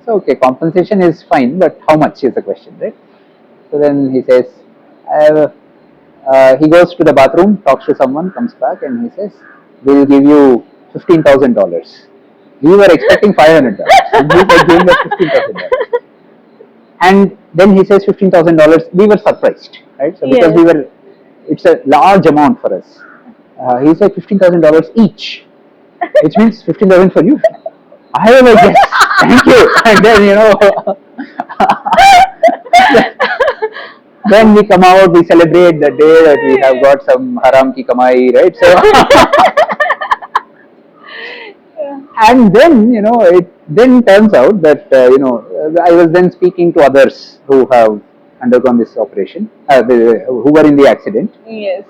So okay, compensation is fine, but how much is the question, right? So then he says, he goes to the bathroom, talks to someone, comes back, and he says, "We'll give you $15,000." We were expecting $500, and he's like giving us $15,000. And then he says $15,000. We were surprised, right? So because Yes. it's a large amount for us. He said $15,000 each, which means 15,000 for you. I was like, "Yes, thank you." And then then we come out, we celebrate the day that we have got some haram ki kamai, right? So Yeah. and then it then turns out that I was then speaking to others who have undergone this operation, who were in the accident. Yes.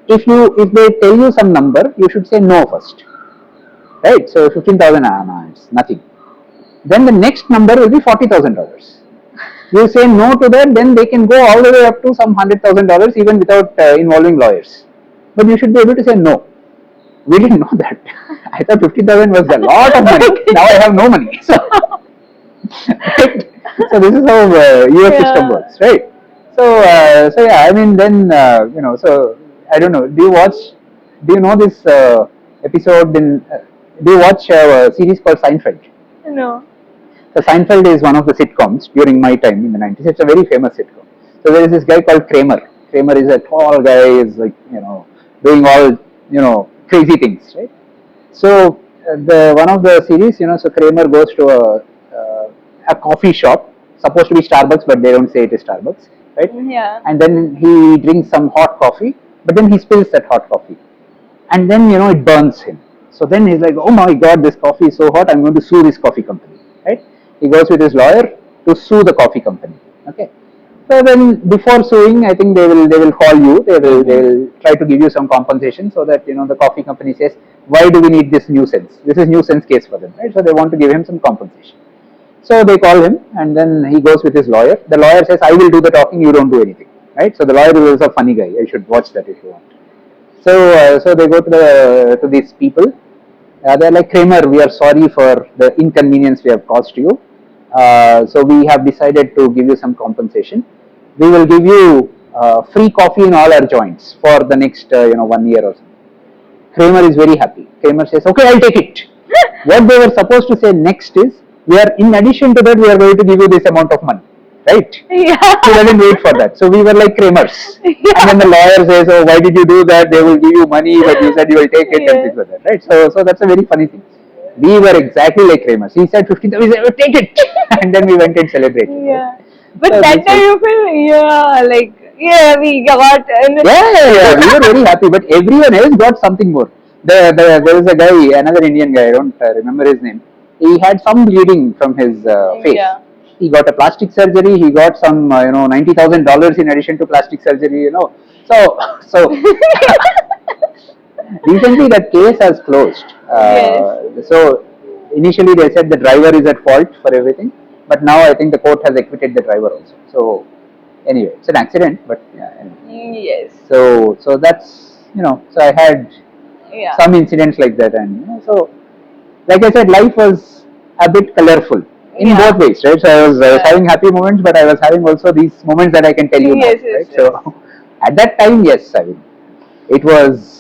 If they tell you some number, you should say no first, right? So 15,000, it's nothing. Then the next number will be $40,000. You say no to that, then they can go all the way up to some $100,000 even without involving lawyers. But you should be able to say no. We didn't know that. I thought 50,000 was a lot of money. Now I have no money. So, right? So this is how US system Yeah. works, right? So yeah, I mean then so I don't know. Do you know this episode in? Do you watch a series called Seinfeld? No. So Seinfeld is one of the sitcoms during my time in the 90s. It's a very famous sitcom. So there is this guy called Kramer. Kramer is a tall guy, is like doing all crazy things, right? So the one of the series, so Kramer goes to a coffee shop, supposed to be Starbucks, but they don't say it is Starbucks, right? Yeah. And then he drinks some hot coffee, but then he spills that hot coffee, and then it burns him. So then he's like, oh my god, this coffee is so hot, I'm going to sue this coffee company, right? He goes with his lawyer to sue the coffee company. Okay. So then before suing, I think they will call you. They will try to give you some compensation so that the coffee company says, why do we need this nuisance? This is nuisance case for them, right? So they want to give him some compensation. So they call him, and then he goes with his lawyer. The lawyer says, I will do the talking, you don't do anything, right? So the lawyer is a funny guy. I should watch that if you want. So they go to these people. They're like, Kramer, we are sorry for the inconvenience we have caused you. So we have decided to give you some compensation. We will give you free coffee in all our joints for the next 1 year or so. Kramer is very happy. Kramer says, okay, I'll take it. What they were supposed to say next is, we are, in addition to that, we are going to give you this amount of money, right? Yeah. He doesn't wait for that. So we were like Kramers. Yeah. And then the lawyer says, oh, why did you do that? They will give you money, but you said you will take it, Yes. and things like that, right? So that's a very funny thing. We were exactly like Kramers. He said 15,000, we said, oh, take it. And then we went and celebrated. Yeah. Right? But So that this time was- you feel, we got. Yeah, we were very happy, but everyone else got something more. There was a guy, another Indian guy, I don't remember his name. He had some bleeding from his face. Yeah. He got a plastic surgery. He got some, $90,000 in addition to plastic surgery. So recently that case has closed. Yes. So initially they said the driver is at fault for everything, but now I think the court has acquitted the driver also. So anyway, it's an accident, but yeah. Anyway. Yes. So that's so I had Yeah. some incidents like that, and so like I said, life was a bit colorful in Yeah. both ways, right? So I was Yeah. having happy moments, but I was having also these moments that I can tell you Yes, now, yes, right? yes. So at that time, yes, I mean, it was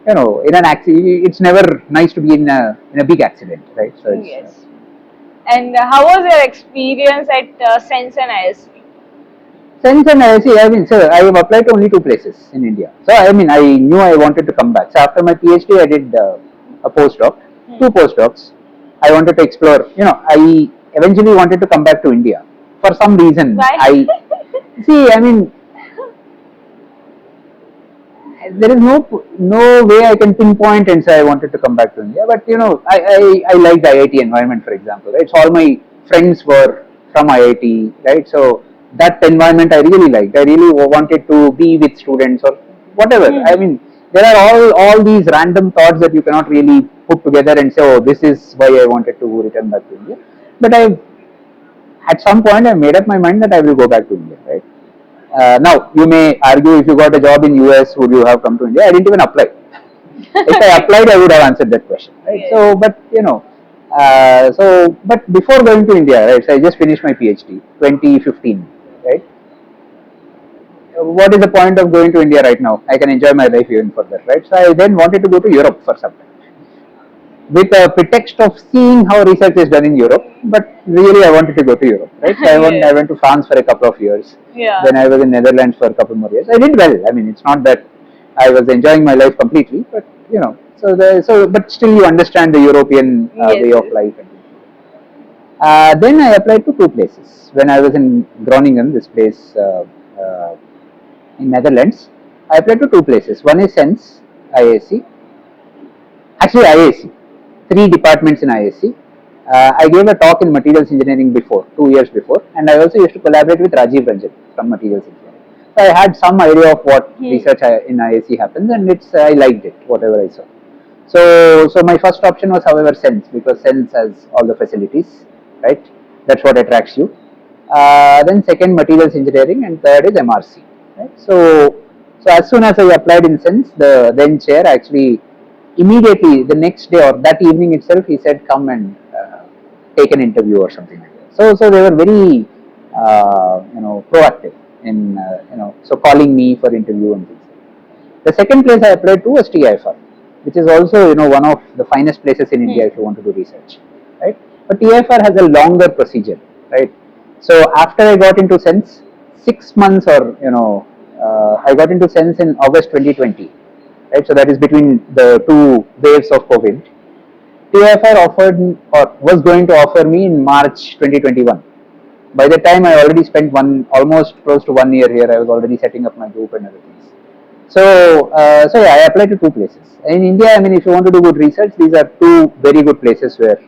in an accident. It's never nice to be in a big accident, right? So it's, Yes. And how was your experience at CeNSE and IISc? CeNSE and IISc, I mean, sir, I have applied to only 2 places in India. So, I mean, I knew I wanted to come back. So, after my PhD, I did a postdoc, 2 postdocs. I wanted to explore, I eventually wanted to come back to India. For some reason, Why? I mean, there is no way I can pinpoint and say I wanted to come back to India. But, I like the IIT environment, for example, right? So, all my friends were from IIT, right? So, that environment I really liked. I really wanted to be with students or whatever. I mean, there are all these random thoughts that you cannot really put together and say, oh, this is why I wanted to return back to India. But at some point, I made up my mind that I will go back to India, right? Now, you may argue, if you got a job in US, would you have come to India? I didn't even apply. If I applied, I would have answered that question, right? Yes. So, but but before going to India, right? So I just finished my PhD, 2015, right? What is the point of going to India right now? I can enjoy my life even further, right? So I then wanted to go to Europe for some time, with a pretext of seeing how research is done in Europe. But really, I wanted to go to Europe, right? So I went to France for a couple of years. Yeah. Then I was in Netherlands for a couple more years. I did well. I mean, it's not that I was enjoying my life completely, but but still you understand the European way of life. Then I applied to 2 places. When I was in Groningen, this place in Netherlands, I applied to 2 places. One is CeNSE, IISc. Actually, IISc. 3 departments in IISc. I gave a talk in materials engineering before, 2 years before, and I also used to collaborate with Rajiv Ranjan from materials engineering. So I had some idea of what research in IISc happens, and I liked it, whatever I saw. So my first option was, however, CeNSE, because CeNSE has all the facilities, right? That's what attracts you. Then second, materials engineering, and third is MRC, right? So as soon as I applied in CeNSE, the then chair actually immediately the next day or that evening itself, he said, come and take an interview or something like that. So they were very proactive in so calling me for interview and things. The second place I applied to was TIFR, which is also one of the finest places in India if you want to do research, right? But TIFR has a longer procedure, right? So after I got into CeNSE, 6 months or I got into CeNSE in August 2020, right? So that is between the 2 waves of COVID. TFR offered or was going to offer me in March 2021. By the time I already spent almost close to 1 year here, I was already setting up my group and everything. So yeah, I applied to two places. In India, I mean, if you want to do good research, these are two very good places where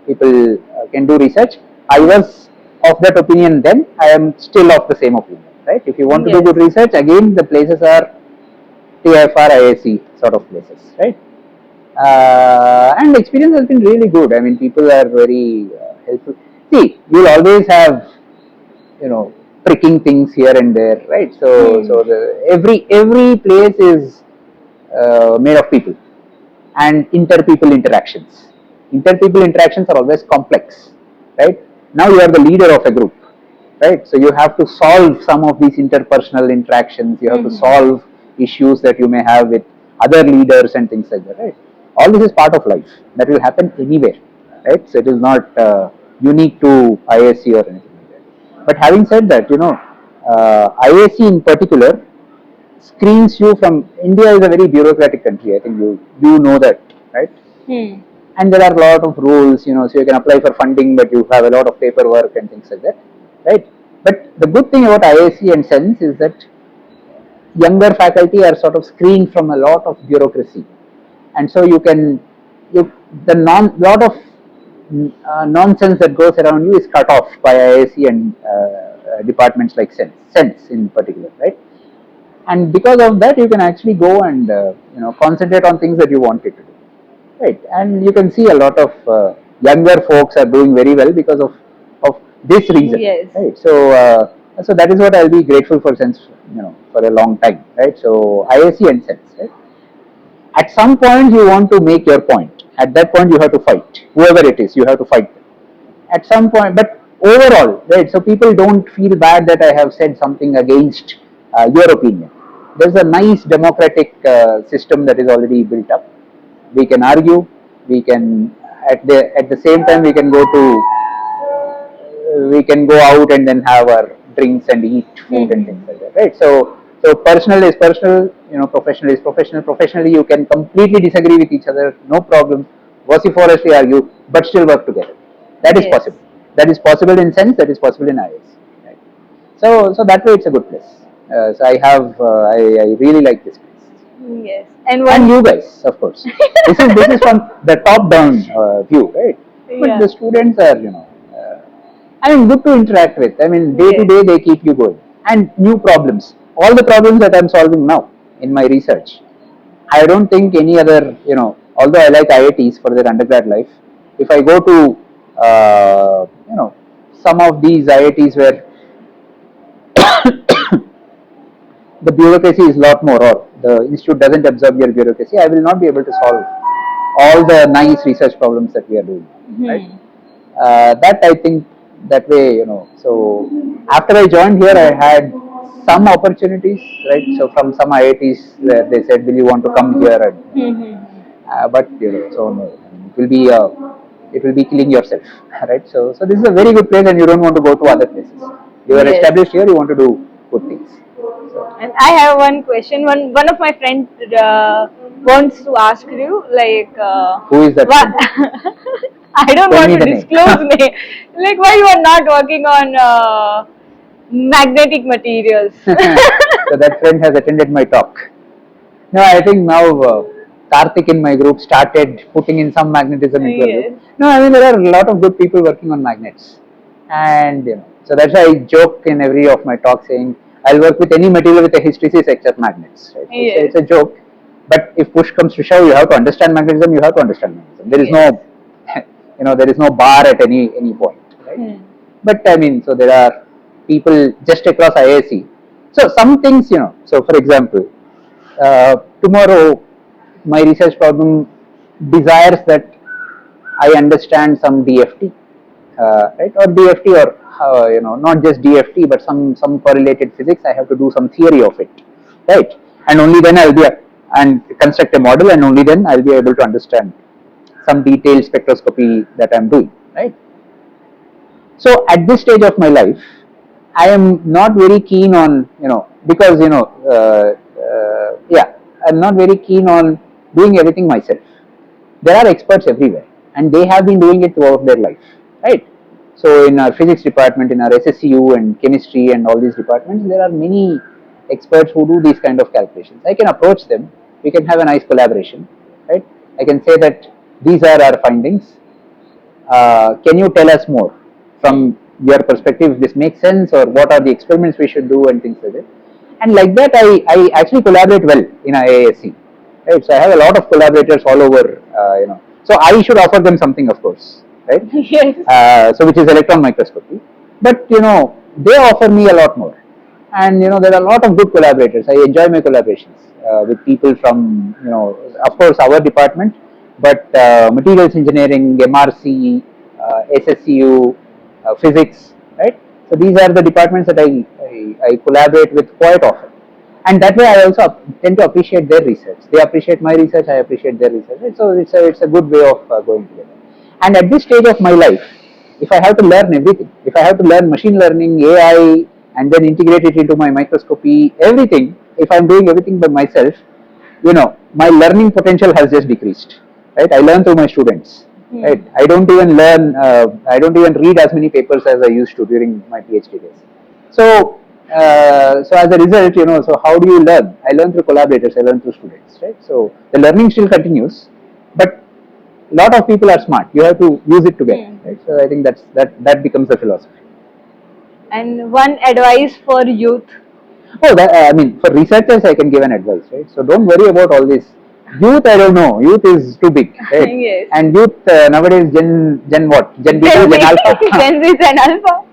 people can do research. I was of that opinion then. I am still of the same opinion, right? If you want to do good research, again, the places are TFR, IISc sort of places, right? And the experience has been really good. I mean, people are very helpful. See, you'll always have, pricking things here and there, right? So every place is made of people and interpeople interactions. Interpeople interactions are always complex, right? Now you are the leader of a group, right? So you have to solve some of these interpersonal interactions. You have to solve issues that you may have with other leaders and things like that, right? All this is part of life. That will happen anywhere, right? So it is not unique to IISc or anything like that. But having said that, IISc in particular screens you from. India is a very bureaucratic country. I think you know that, right? And there are a lot of rules, so you can apply for funding, but you have a lot of paperwork and things like that, right? But the good thing about IISc and CeNSE is that younger faculty are sort of screened from a lot of bureaucracy, and so lot of nonsense that goes around you is cut off by IISc and departments like CeNSE in particular, right? And because of that, you can actually go and concentrate on things that you wanted to do, right? And you can see a lot of younger folks are doing very well because of this reason, right? So that is what I'll be grateful for since for a long time, right? So IISc and CeNSE, right? At some point you want to make your point. At that point you have to fight, whoever it is, you have to fight them. At some point, but overall, right? So people don't feel bad that I have said something against your opinion. There's a nice democratic system that is already built up. We can argue. We can at the same time we can go out and then have our drinks and eat food and things like that, right? So personal is personal, professional is professional. Professionally, you can completely disagree with each other, no problem. Vociferously argue, but still work together. That is possible. That is possible in CeNSE. That is possible in IISc. Right? So that way, it's a good place. So I really like this place. Yes, and you guys, of course. this is from the top down view, right? But the students are, good to interact with. I mean, day to day they keep you going. And new problems. All the problems that I'm solving now in my research, I don't think any other, although I like IITs for their undergrad life, if I go to, some of these IITs where the bureaucracy is a lot more, or the institute doesn't absorb your bureaucracy, I will not be able to solve all the nice research problems that we are doing, right? That I think that way, so after I joined here, I had some opportunities, right? So from some IITs, where they said, "Will you want to come here?" And, but so no, it will be killing yourself, right? So this is a very good place, and you don't want to go to other places. You are established here. You want to do good things. And I have one question. One of my friends wants to ask you, like, who is that? I don't want to disclose name. Like, why you are not working on magnetic materials? So that friend has attended my talk. No, I think now Karthik in my group started putting in some magnetism into it. No, I mean there are a lot of good people working on magnets, and so that's why I joke in every of my talks saying I'll work with any material with a hysteresis except magnets. Right? It's a joke, but if push comes to shove, you have to understand magnetism. You have to understand magnetism. There is no, there is no bar at any point, right? But I mean, so there are people just across IISc. So some things, so for example, tomorrow my research problem desires that I understand some DFT, right, or DFT, or not just DFT, but some correlated physics. I have to do some theory of it, right, and only then I'll be and construct a model, and only then I'll be able to understand some detailed spectroscopy that I'm doing, right. So at this stage of my life, I am not very keen on, because I'm not very keen on doing everything myself. There are experts everywhere. and they have been doing it throughout their life, right? So in our physics department, in our SSCU and chemistry and all these departments, there are many experts who do these kind of calculations. I can approach them. We can have a nice collaboration, right? I can say that these are our findings. Can you tell us more from your perspective if this makes sense, or what are the experiments we should do and things like that. And like that, I actually collaborate well in IISc, right? So I have a lot of collaborators all over, so I should offer them something, of course, right? Yes. So which is electron microscopy, but they offer me a lot more, and there are a lot of good collaborators. I enjoy my collaborations with people from of course our department, but materials engineering, MRC, SSCU, physics, right? So these are the departments that I collaborate with quite often, and that way I also tend to appreciate their research. They appreciate my research, I appreciate their research, right? So it's a good way of going together. And at this stage of my life, if I have to learn everything, if I have to learn machine learning, AI, and then integrate it into my microscopy, everything, if I'm doing everything by myself, my learning potential has just decreased, right? I learn through my students, right? I don't even learn, I don't even read as many papers as I used to during my PhD days. So, so as a result, so how do you learn? I learn through collaborators, I learn through students, right? So the learning still continues, but a lot of people are smart. You have to use it together, right? So I think that becomes the philosophy. And one advice for youth. Oh, I mean, for researchers, I can give an advice, right? So don't worry about all this. Youth, I don't know. Youth is too big, right? Yes. And youth nowadays, Gen what? Gen Beta, Gen Alpha. Gen Z, Gen Alpha.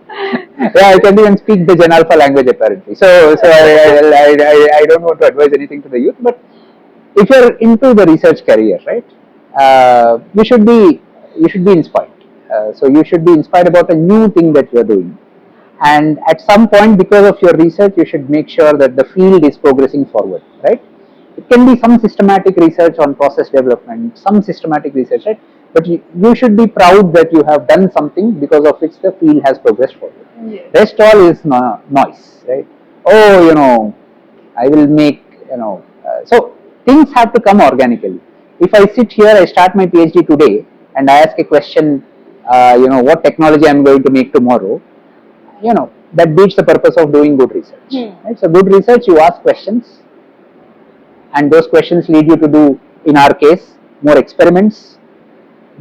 Yeah, I can even speak the Gen Alpha language apparently. So I don't want to advise anything to the youth, but if you're into the research career, right, you should be inspired. So you should be inspired about a new thing that you're doing, and at some point, because of your research, you should make sure that the field is progressing forward, right? It can be some systematic research on process development, some systematic research, right? But you should be proud that you have done something because of which the field has progressed forward. Yes. Rest all is noise, right? Oh, I will make, so things have to come organically. If I sit here, I start my PhD today, and I ask a question, what technology I'm going to make tomorrow, that beats the purpose of doing good research. Right? So good research, you ask questions, and those questions lead you to do, in our case, more experiments,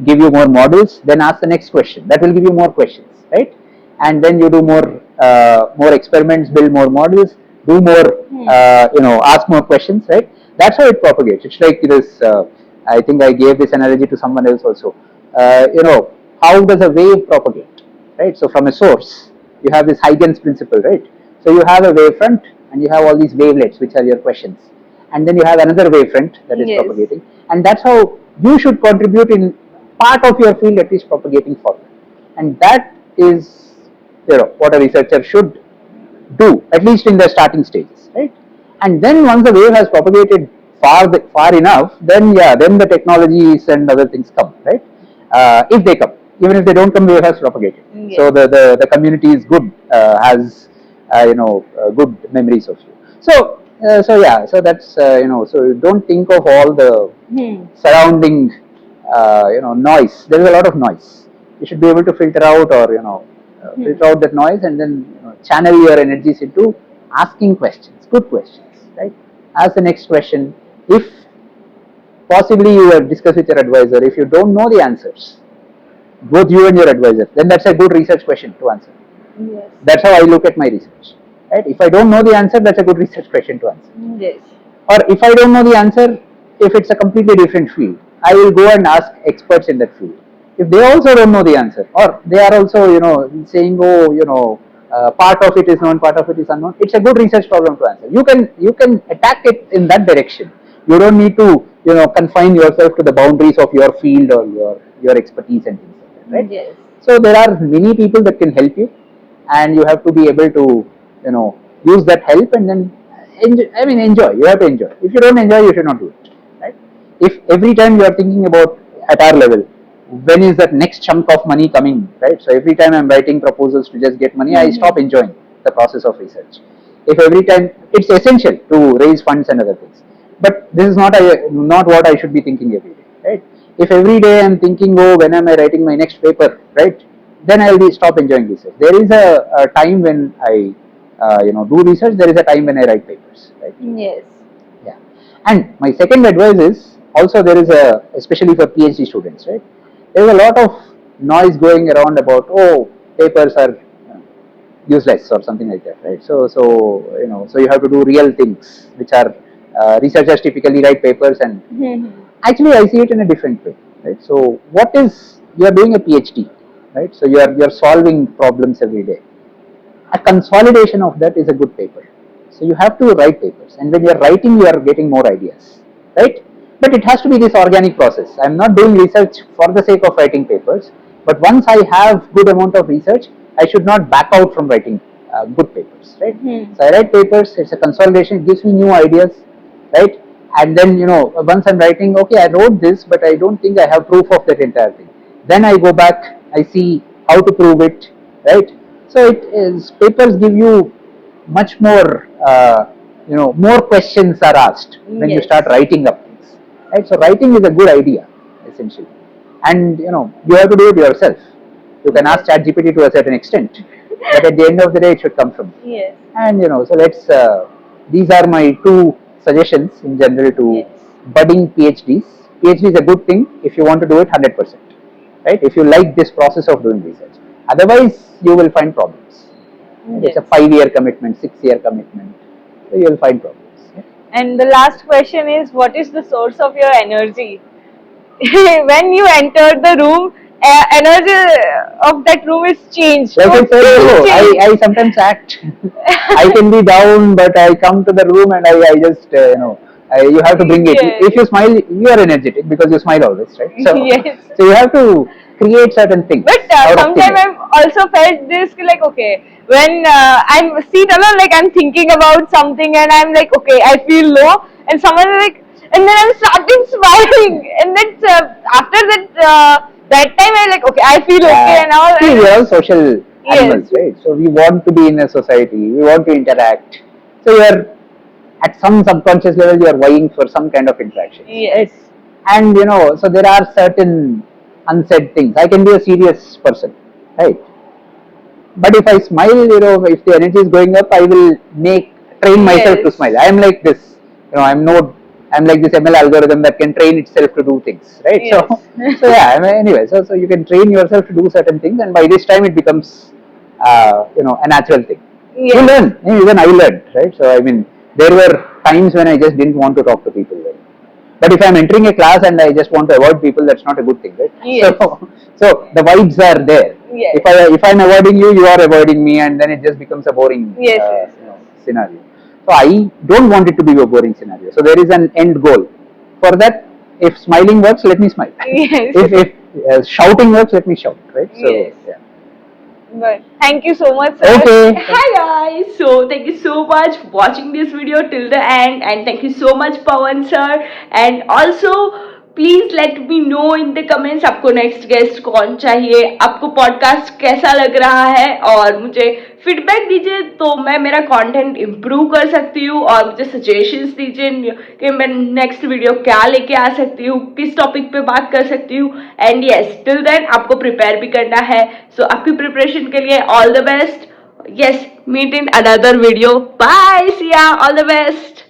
give you more models, then ask the next question. That will give you more questions, right? And then you do more experiments, build more models, do more, ask more questions, right? That's how it propagates. It's like this. I think I gave this analogy to someone else also. How does a wave propagate, right? So from a source, you have this Huygens principle, right? So you have a wavefront, and you have all these wavelets, which are your questions, and then you have another wavefront that is propagating, and that's how you should contribute in part of your field, at least propagating forward, and that is what a researcher should do, at least in the starting stages, right? And then once the wave has propagated far enough, then the technologies and other things come, right? If they come, even if they don't come, wave has propagated. Yes. So the community is good, has good memories of you. So so that's so don't think of all the surrounding noise. There is a lot of noise. You should be able to filter out, or filter out that noise, and then channel your energies into asking questions, good questions, right? Ask the next question. If possibly you discuss with your advisor, if you don't know the answers, both you and your advisor, then that's a good research question to answer. Yes. That's how I look at my research, right? If I don't know the answer, that's a good research question to answer. Yes. Or if I don't know the answer, if it's a completely different field, I will go and ask experts in that field. If they also don't know the answer, or they are also saying, part of it is known, part of it is unknown, it's a good research problem to answer. You can attack it in that direction. You don't need to confine yourself to the boundaries of your field or your expertise and things like that, right? Yes. So there are many people that can help you, and you have to be able to use that help, and then enjoy. You have to enjoy. If you don't enjoy, you should not do it, right? If every time you are thinking about, at our level, when is that next chunk of money coming, right? So every time I'm writing proposals to just get money, I stop enjoying the process of research. If every time, it's essential to raise funds and other things, but this is not what I should be thinking every day, right? If every day I'm thinking, oh, when am I writing my next paper, right? Then I'll stop enjoying research. There is a time when I, do research. There is a time when I write papers, right? Yes. Yeah. And my second advice is also there is especially for PhD students, right? There is a lot of noise going around about, oh, papers are useless or something like that, right? So you have to do real things, which are researchers typically write papers, and actually I see it in a different way, right? So what is you are doing a PhD, right? So you are solving problems every day. A consolidation of that is a good paper. So you have to write papers, and when you are writing, you are getting more ideas, right? But it has to be this organic process. I am not doing research for the sake of writing papers, but once I have good amount of research, I should not back out from writing good papers, right? So I write papers. It's a consolidation. It gives me new ideas, right? And then once I'm writing, okay, I wrote this, but I don't think I have proof of that entire thing. Then I go back, I see how to prove it, right? So it is papers give you much more, more questions are asked when you start writing up things, right? So writing is a good idea essentially, and you have to do it yourself. You can ask ChatGPT to a certain extent, but at the end of the day, it should come from you. Yes. And so let's. These are my two suggestions in general to budding PhDs. PhD is a good thing if you want to do it 100%, right? If you like this process of doing research. Otherwise, you will find problems. It's a 5-year commitment, 6-year commitment. So you will find problems. And the last question is, what is the source of your energy? When you enter the room, energy of that room is changed. Like I said, I sometimes act. I can be down, but I come to the room and I just, you have to bring it. If you smile, you are energetic because you smile always, right? So, so you have to create certain things. But sometimes I've also felt this, like, okay, when I'm seat alone, like I'm thinking about something and I'm like, okay, I feel low, and someone is like, and then I'm starting smiling, and that's after that time I'm like, okay, I feel okay, and all. See, we are all social animals, right? So we want to be in a society, we want to interact. So you are at some subconscious level, you are vying for some kind of interaction. Yes. And so there are certain unsaid things. I can be a serious person, right? But if I smile, if the energy is going up, I will train myself to smile. I am like this, I'm like this ML algorithm that can train itself to do things, right? Yes. So yeah. Anyway, so you can train yourself to do certain things, and by this time it becomes, a natural thing. Yes. You learn. Even I learned, right? So I mean, there were times when I just didn't want to talk to people. Right? But if I'm entering a class and I just want to avoid people, that's not a good thing, right? Yes. So the vibes are there. Yes. If I'm avoiding you, you are avoiding me, and then it just becomes a boring scenario. So I don't want it to be a boring scenario. So there is an end goal. For that, if smiling works, let me smile. Yes. If shouting works, let me shout, right? So Yes. yeah. But thank you so much, sir. Okay. Hi guys, so thank you so much for watching this video till the end, and thank you so much Pavan sir, and also please let me know in the comments आपको next guest कौन चाहिए, आपको podcast कैसा लग रहा है, और मुझे फीडबैक दीजिए तो मैं मेरा कंटेंट इम्प्रूव कर सकती हूँ, और मुझे सजेशंस दीजिए कि मैं नेक्स्ट वीडियो क्या लेके आ सकती हूँ, किस टॉपिक पे बात कर सकती हूँ. एंड यस, टिल देन आपको प्रिपेयर भी करना है, सो आपकी प्रिपरेशन के लिए all the best. Yes, meet in another video. Bye, see ya, all the best.